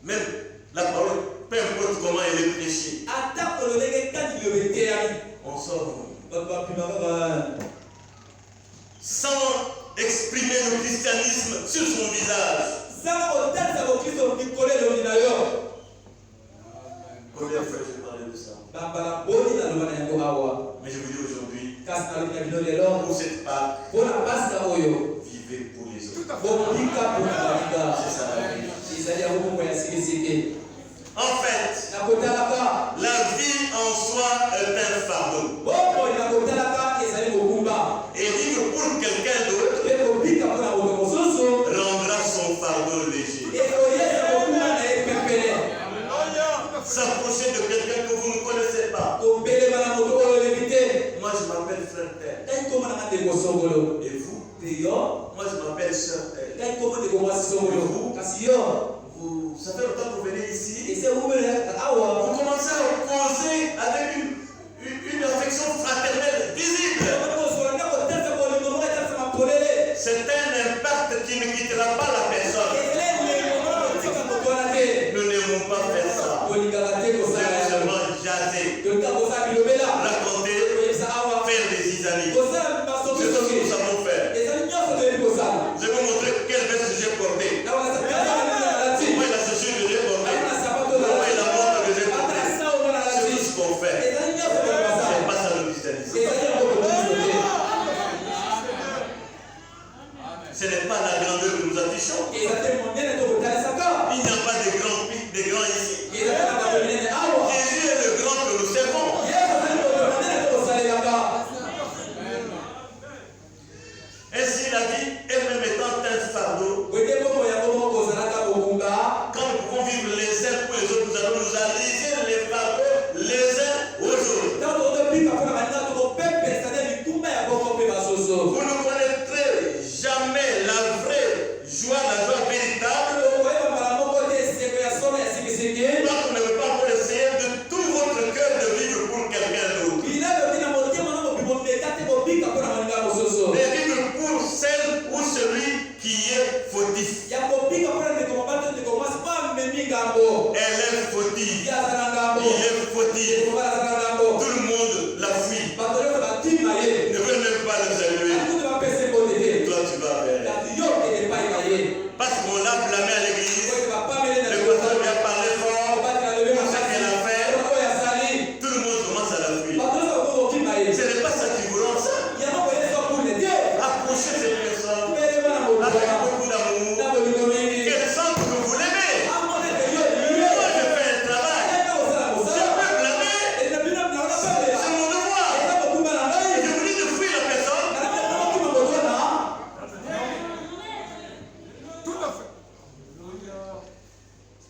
Même la parole, peu importe comment elle est prêchée. On sort sans exprimer le christianisme sur son visage. Combien de fois j'ai parlé de ça? Mais je vous dis aujourd'hui, pour cette Pâque, vivez pour les autres. C'est ça la vie. En fait, la vie en soi est un fardeau. Et vivre pour quelqu'un d'autre rendra son fardeau léger. S'approcher de quelqu'un que vous ne connaissez pas. Moi je m'appelle frère Tel. Et vous? Moi je m'appelle sœur Tel. Et vous? Ça fait longtemps que vous venez ici. Vous commencez à causer avec une affection fraternelle visible. C'est un impact qui ne quittera pas la personne. Nous n'aimons pas faire ça. Nous aimons seulement jaser, raconter, faire des isanis. C'est ce que nous savons faire. Je vais vous montrer quelle veste j'ai portée. Moi, la chaussure que j'ai portée. Moi, la montre que j'ai portée. C'est tout ce qu'on fait. C'est pas ça le christianisme. Ce n'est pas la grandeur que nous affichons. Il n'y a pas de grands ici. Jésus est le grand que nous servons. Ainsi la vie elle-même étant un fardeau, quand nous pouvons vivre les uns pour les autres, nous allons nous alléger les fardeaux les uns aux autres. Vous ne connaîtrez jamais la vraie joie, la joie véritable, quand vous n'avez pas encore essayé de tout votre cœur de vivre pour quelqu'un d'autre. Mais vivre pour celle ou celui qui est fautif. Elle est fautive. Il est fautif. Tout le monde la fuit. Ne veut même pas le saluer. Toi tu vas vers. Parce qu'on l'a blâmé à l'église. Le pasteur lui a parlé fort. Pour ce qu'elle a fait. Tout le monde commence à la fuir. Ce n'est pas ça qui vous rend ça. Approchez cette personne avec beaucoup d'amour. Qu'elle sente que vous l'aimez. Moi je fais un travail. Je peux blâmer. C'est mon devoir. Je vous dis de fuir la personne. Tout à fait.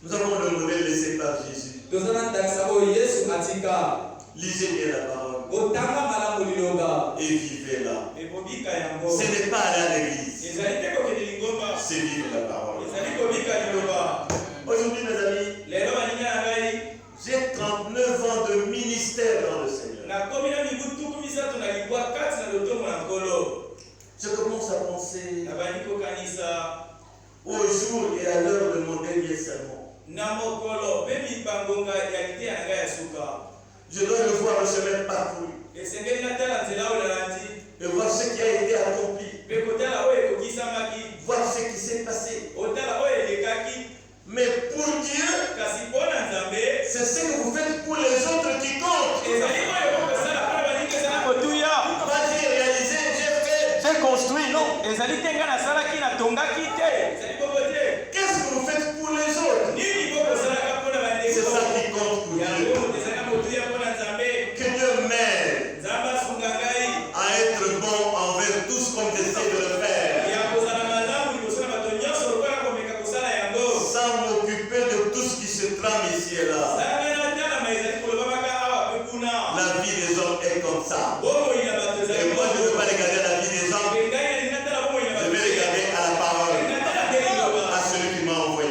Nous avons le modèle laissé par Jésus. Lisez bien la parole. Et vivez-la. Ce n'est pas aller à l'église. C'est vivre la parole. Aujourd'hui, mes amis, j'ai 39 ans de ministère dans le Seigneur. Je commence à penser au jour et à l'heure de mon dernier sermon. Je dois revoir le chemin parcouru et voir ce qui a été accompli, voir ce qui s'est passé. Mais pour Dieu, c'est ce que vous faites pour les autres qui comptent. Pas j'ai réalisé, j'ai fait, j'ai construit, non. Qu'est-ce que vous faites pour les autres? C'est ça qui compte pour Dieu. Que Dieu m'aide à être bon envers tous comme j'essaie de le faire. Sans m'occuper de tout ce qui se trame ici et là. La vie des hommes est comme ça. ça. Et moi, je ne veux pas regarder à la vie des hommes. Je vais regarder à la parole, à celui qui m'a envoyé.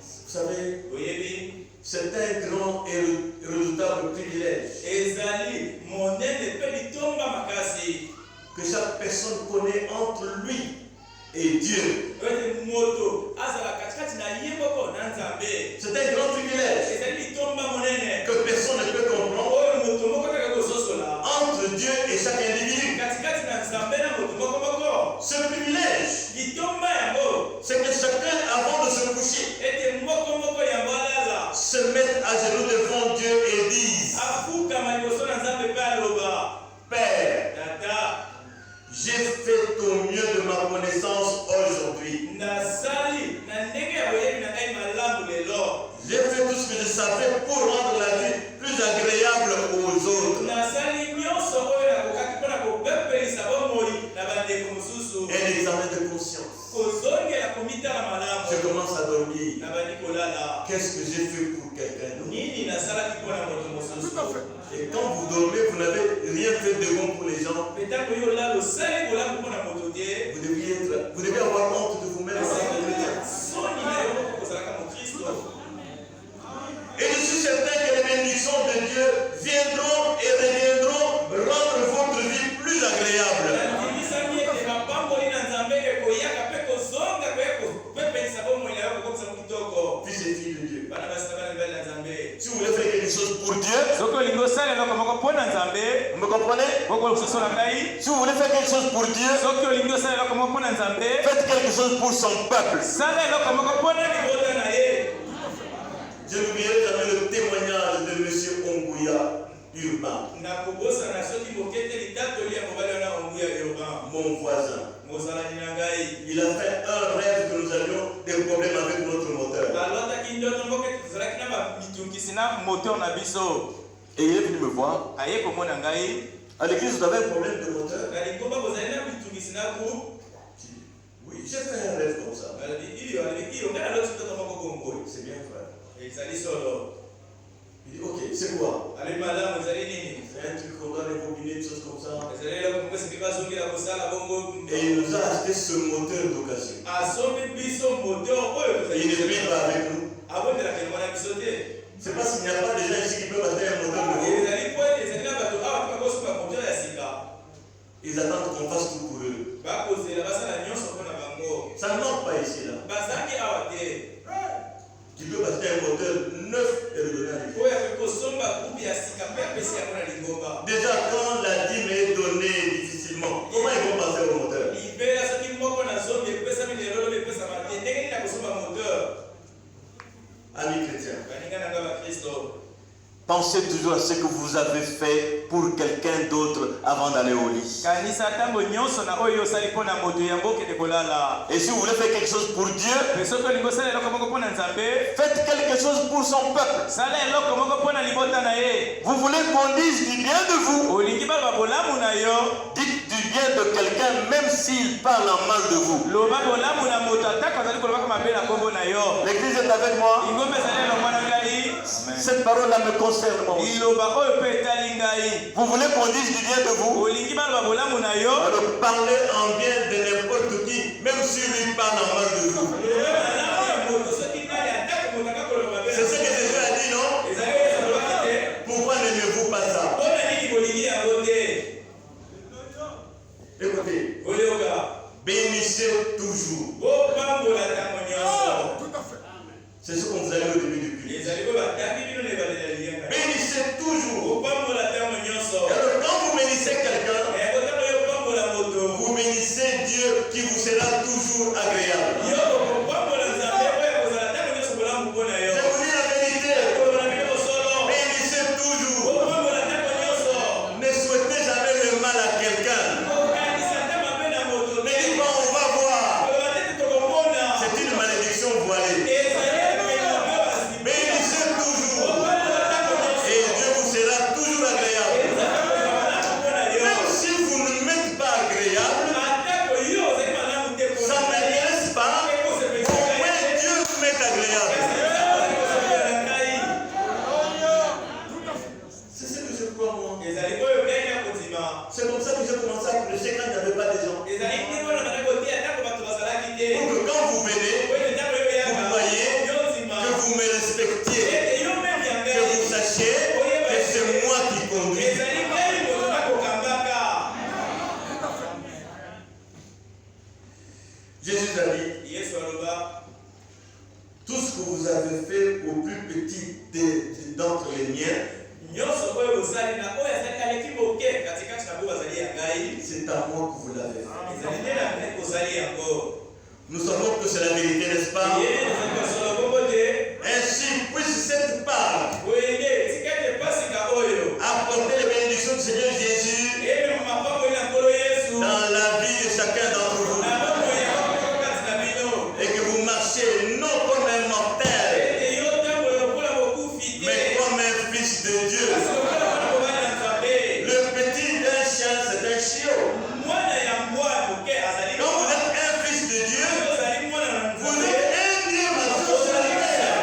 Vous savez, c'est un grand et redoutable privilège que chaque personne connaît entre lui et Dieu. C'est un grand privilège que personne ne peut comprendre entre Dieu et chaque individu. Ce privilège, c'est que chacun, avant de se coucher, se mette à genoux devant Dieu et dise: Père, j'ai fait au mieux de ma connaissance aujourd'hui. J'ai fait tout ce que je savais pour rendre la vie plus agréable aux autres. Un examen de conscience. Je commence à dormir. Qu'est-ce que j'ai fait pour quelqu'un d'autre? Et quand vous dormez, vous n'avez rien fait de bon pour les gens. Vous devez avoir honte de vous-même. Et je suis certain que les bénédictions de Dieu viendront et reviendront rendre votre vie plus agréable. Fils et filles de Dieu. Si vous voulez faire quelque chose pour Dieu, vous me comprenez? Si vous voulez faire quelque chose pour Dieu, faites quelque chose pour son peuple. Je n'oublierai jamais le témoignage de M. Ongouya Urbain, mon voisin. Il a fait un rêve que nous avions des problèmes avec notre moteur. Et il est venu me voir. À l'église, vous avez un problème de moteur? Oui, j'ai fait un rêve comme ça. C'est bien, frère. Il dit, ok, c'est quoi? C'est un truc qu'on doit rembobiner, des choses comme ça. Et il nous a acheté ce moteur d'occasion. Et il ne vit pas avec nous. C'est parce qu'il n'y a pas de gens ici qui peuvent acheter un moteur de nouveau. Ils attendent qu'on fasse tout pour eux. Ça ne manque pas ici, là. Tu peux acheter un moteur neuf et le donner à l'église. Déjà, quand la dîme est donnée difficilement, comment ils vont passer au moteur? Amis chrétiens, pensez toujours à ce que vous avez fait pour quelqu'un d'autre avant d'aller au lit. Et si vous voulez faire quelque chose pour Dieu, faites quelque chose pour son peuple. Vous voulez qu'on dise du bien de vous, dites du bien de quelqu'un même s'il parle en mal de vous. L'église est avec moi. Cette parole-là me concerne moi aussi. Vous voulez qu'on dise du bien de vous? Alors parlez en bien de n'importe qui, même s'il lui parle en mal de vous. C'est ce que Jésus a dit, non? Pourquoi n'aimez-vous pas ça? Écoutez, bénissez toujours. C'est ce qu'on vous a dit au début du culte. Bénissez toujours. Alors quand vous bénissez quelqu'un, vous bénissez Dieu qui vous sera toujours agréable. Je vous dis la vérité. Bénissez toujours. Ne souhaitez jamais le mal à quelqu'un. Ne dites pas on va voir. C'est une malédiction voilée. Bénissez toujours. Et Dieu vous sera toujours agréable. Même si vous ne m'êtes pas agréable, ça m'intéresse crois moi. C'est comme ça que j'ai commencé à prêcher quand il n'y avait pas de gens. Pour que quand vous venez, vous voyez que vous me respectiez, que vous sachiez que c'est moi qui conduis. Jésus a dit, tout ce que vous avez fait au plus petit d'entre les miens, c'est à moi que vous l'avez fait. Nous savons que c'est la vérité, n'est-ce pas? Ainsi, puisse cette part apporter les bénédictions du Seigneur Jésus dans la vie de chacun d'entre vous. Et que vous marchiez non comme un mortel, mais comme un fils de Dieu. Le petit d'un chien, c'est un chiot. Quand vous êtes un fils de Dieu, vous êtes un Dieu sur la terre.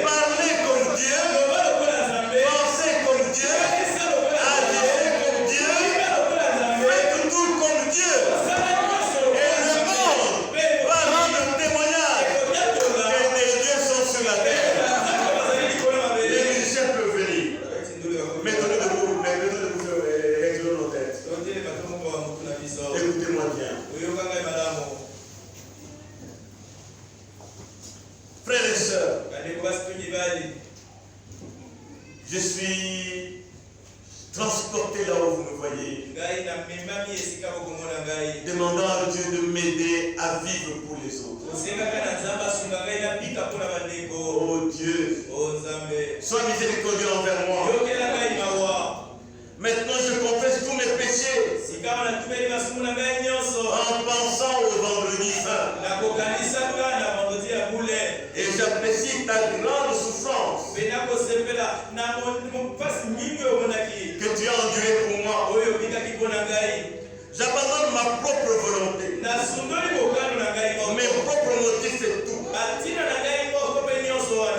Parlez comme Dieu, pensez comme Dieu, agissez comme Dieu, faites tout comme Dieu. Et le monde va rendre témoignage que des dieux sont sur la terre. Les musiciens peuvent venir. Mettons-nous debout, exilons nos têtes. Écoutez-moi bien. Frères et sœurs, je suis transporté là où vous me voyez, demandant à Dieu de m'aider à vivre pour les autres. Oh Dieu, sois miséricordieux envers moi. Maintenant je confesse tous mes péchés en pensant au vendredi saint. Et j'apprécie ta grande souffrance que tu as endurée pour moi. J'abandonne ma propre volonté. Mes propres motifs, c'est tout.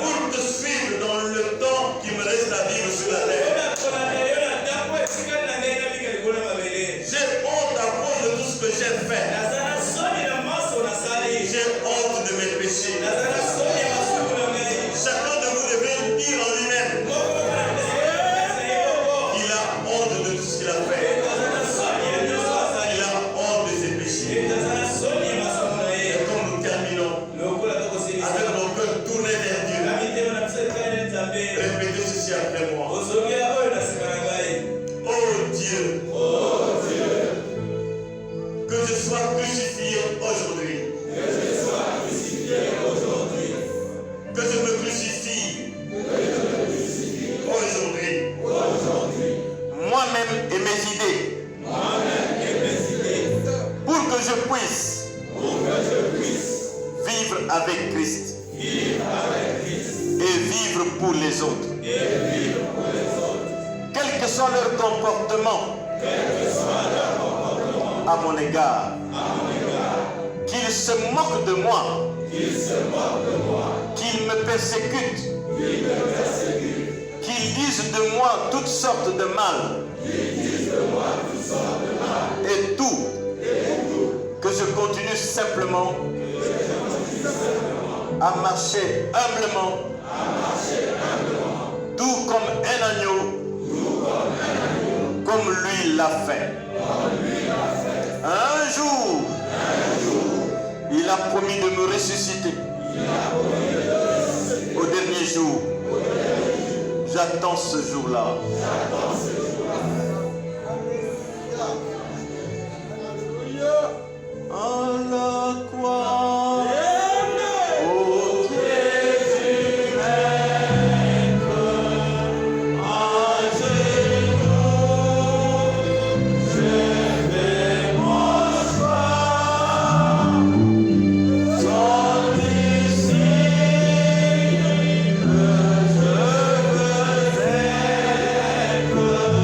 Pour te suivre dans le temps qui me reste à vivre sur la terre. J'ai honte à cause de tout ce que j'ai fait. J'ai honte de mes péchés. Chacun de vous devait dire en lui-même qu'il a honte de tout ce qu'il a fait. Il a honte de ses péchés. Et comme nous terminons avec nos cœurs tournés vers Dieu, répétez ceci après moi. Oh Dieu, que je sois crucifié aujourd'hui. Que je me crucifie aujourd'hui. Moi-même et mes idées. Pour que je puisse vivre avec Christ. Et vivre pour les autres. Quel que soit leur comportement à mon égard. Qu'ils se moquent de moi. Qu'ils me persécutent. Qu'ils disent de moi toutes sortes de mal. Et tout. Que je continue simplement à marcher humblement. Tout comme un agneau. Comme lui l'a fait. Un jour, il a promis de me ressusciter. Au dernier jour. J'attends ce jour-là. À la croix. Que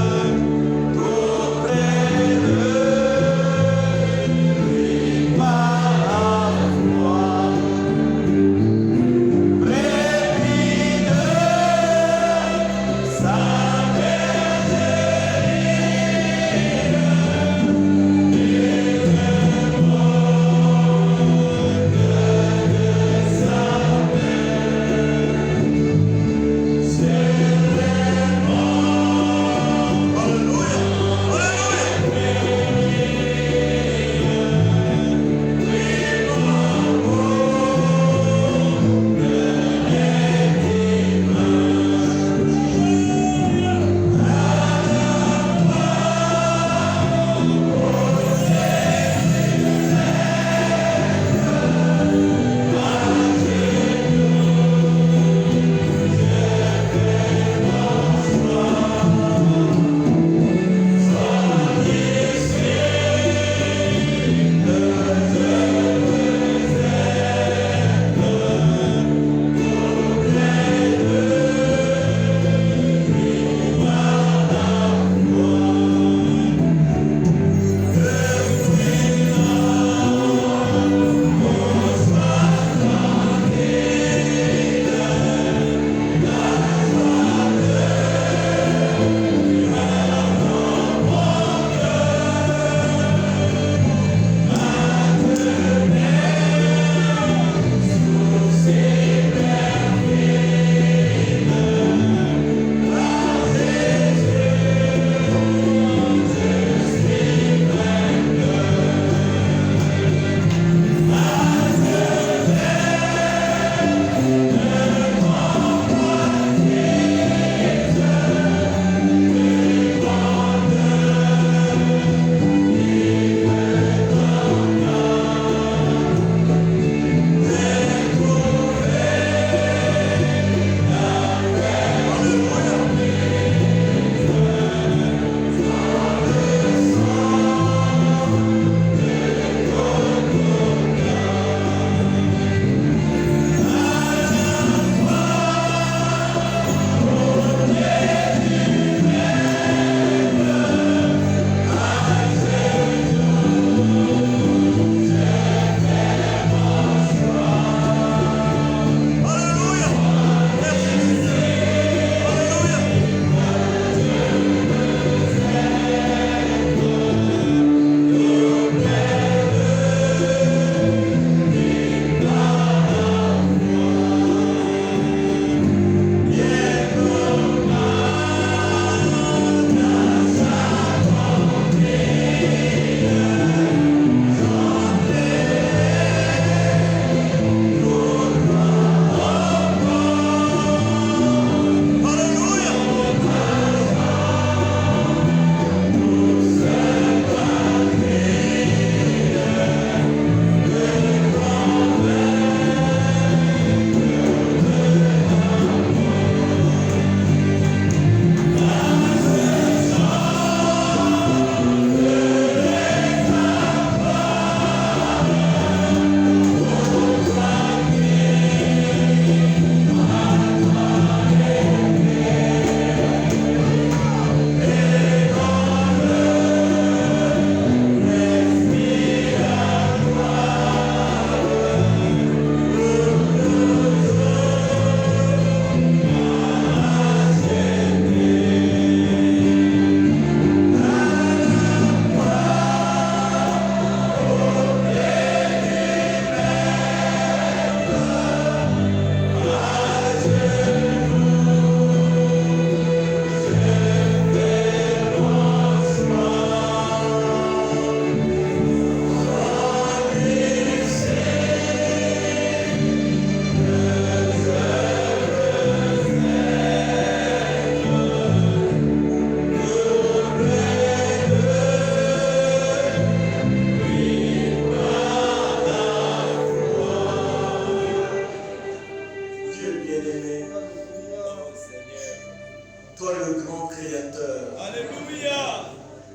grand créateur. Alléluia.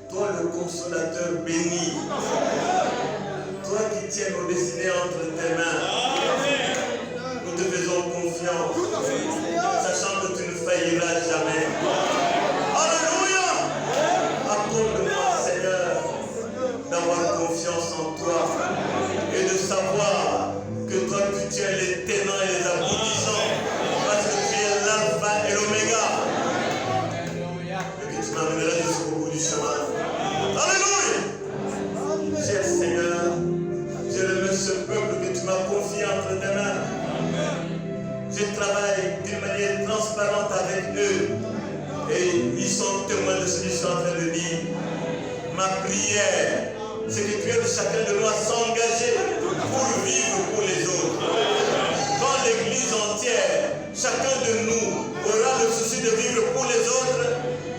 Toi le consolateur béni. Toi qui tiens nos destinées entre tes mains. Amen. Nous te faisons confiance, sachant que tu ne failliras jamais. Alléluia. Accorde-moi, Seigneur, d'avoir confiance en toi et de savoir que toi tu tiens les tenants et les aboutissants, parce que tu es l'alpha et l'oméga. Et que tu m'amèneras jusqu'au bout du chemin. Alléluia. Cher Seigneur, je remercie ce peuple que tu m'as confié entre tes mains. Je travaille d'une manière transparente avec eux et ils sont témoins de ce que je suis en train de dire. Ma prière, c'est que tu aides chacun de nous à s'engager pour vivre pour les autres. Quand l'Église entière, chacun de nous aura le souci de vivre pour les autres,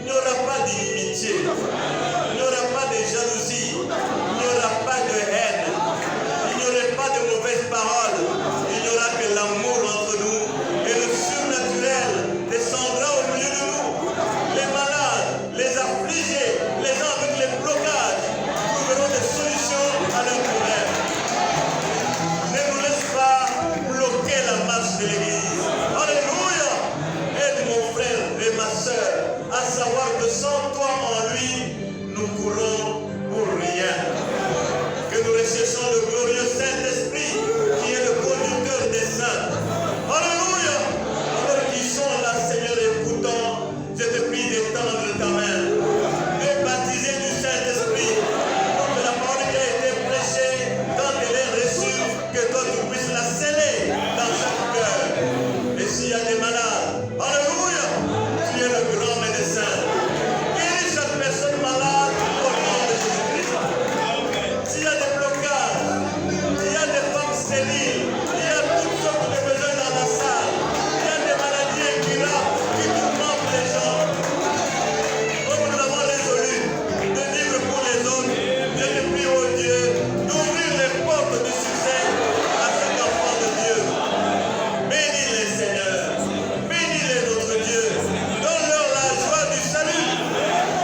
il n'y aura pas d'inimitié, il n'y aura pas de jalousie, il n'y aura pas de haine, il n'y aura pas de mauvaises paroles, il n'y aura que l'amour entre nous et le surnaturel descendra au milieu de nous. Les malades, les affligés, les gens avec les blocages trouveront des solutions à leurs problèmes. Ne nous laisse pas bloquer la marche de l'Église. Alléluia. Aide mon frère et ma soeur à savoir que sans toi en lui, nous courons pour rien. Que nous recherchons le glorieux Saint-Esprit qui est le conducteur des saints. Alléluia. Alors qu'ils sont là, Seigneur, écoutant, je te prie d'étendre ta main, de baptiser du Saint-Esprit, pour que la parole qui a été prêchée, quand elle est reçue, que toi tu puisses la sceller dans chaque cœur. Et s'il y a des malades, alléluia, tu es le grand médecin. Guéris chaque personne malade au nom de Jésus-Christ. S'il y a des blocages, s'il y a des femmes stériles, il y a toutes sortes de besoins dans la salle, il y a des maladies incurables qui tourmentent les gens. Comme nous l'avons résolu de vivre pour les autres, je te prie, oh Dieu, d'ouvrir les portes du succès à cet enfant de Dieu. Bénis-les, Seigneur. Bénis-les, notre Dieu. Donne-leur la joie du salut.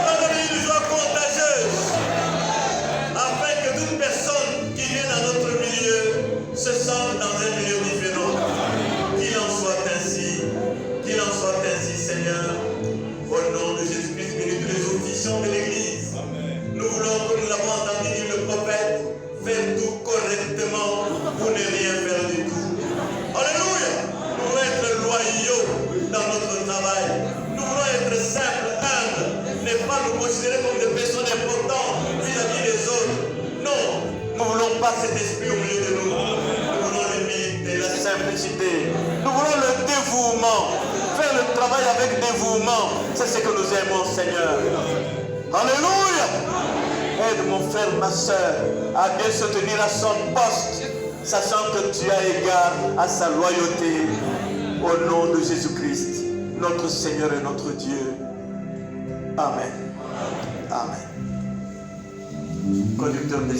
Donne-leur une joie contagieuse. Afin que toute personne qui vient dans notre milieu se sente dans un milieu différent. Qu'il en soit ainsi. Qu'il en soit ainsi, Seigneur. Au nom de Jésus-Christ, bénis tous les officiants de l'Église. Nous voulons, comme nous l'avons entendu dire le prophète, faire tout correctement pour ne rien faire du tout. Alléluia. Nous voulons être loyaux dans notre travail. Nous voulons être simples, humbles, ne pas nous considérer comme des personnes importantes vis-à-vis des autres. Non, nous ne voulons pas cet esprit au milieu de nous. Nous voulons l'humilité, la simplicité. Nous voulons le dévouement. Faire le travail avec dévouement. C'est ce que nous aimons, Seigneur. Alléluia. Aide mon frère, ma soeur, à bien se tenir à son poste, sachant que tu as égard à sa loyauté. Au nom de Jésus-Christ, notre Seigneur et notre Dieu. Amen. Amen. Conducteur de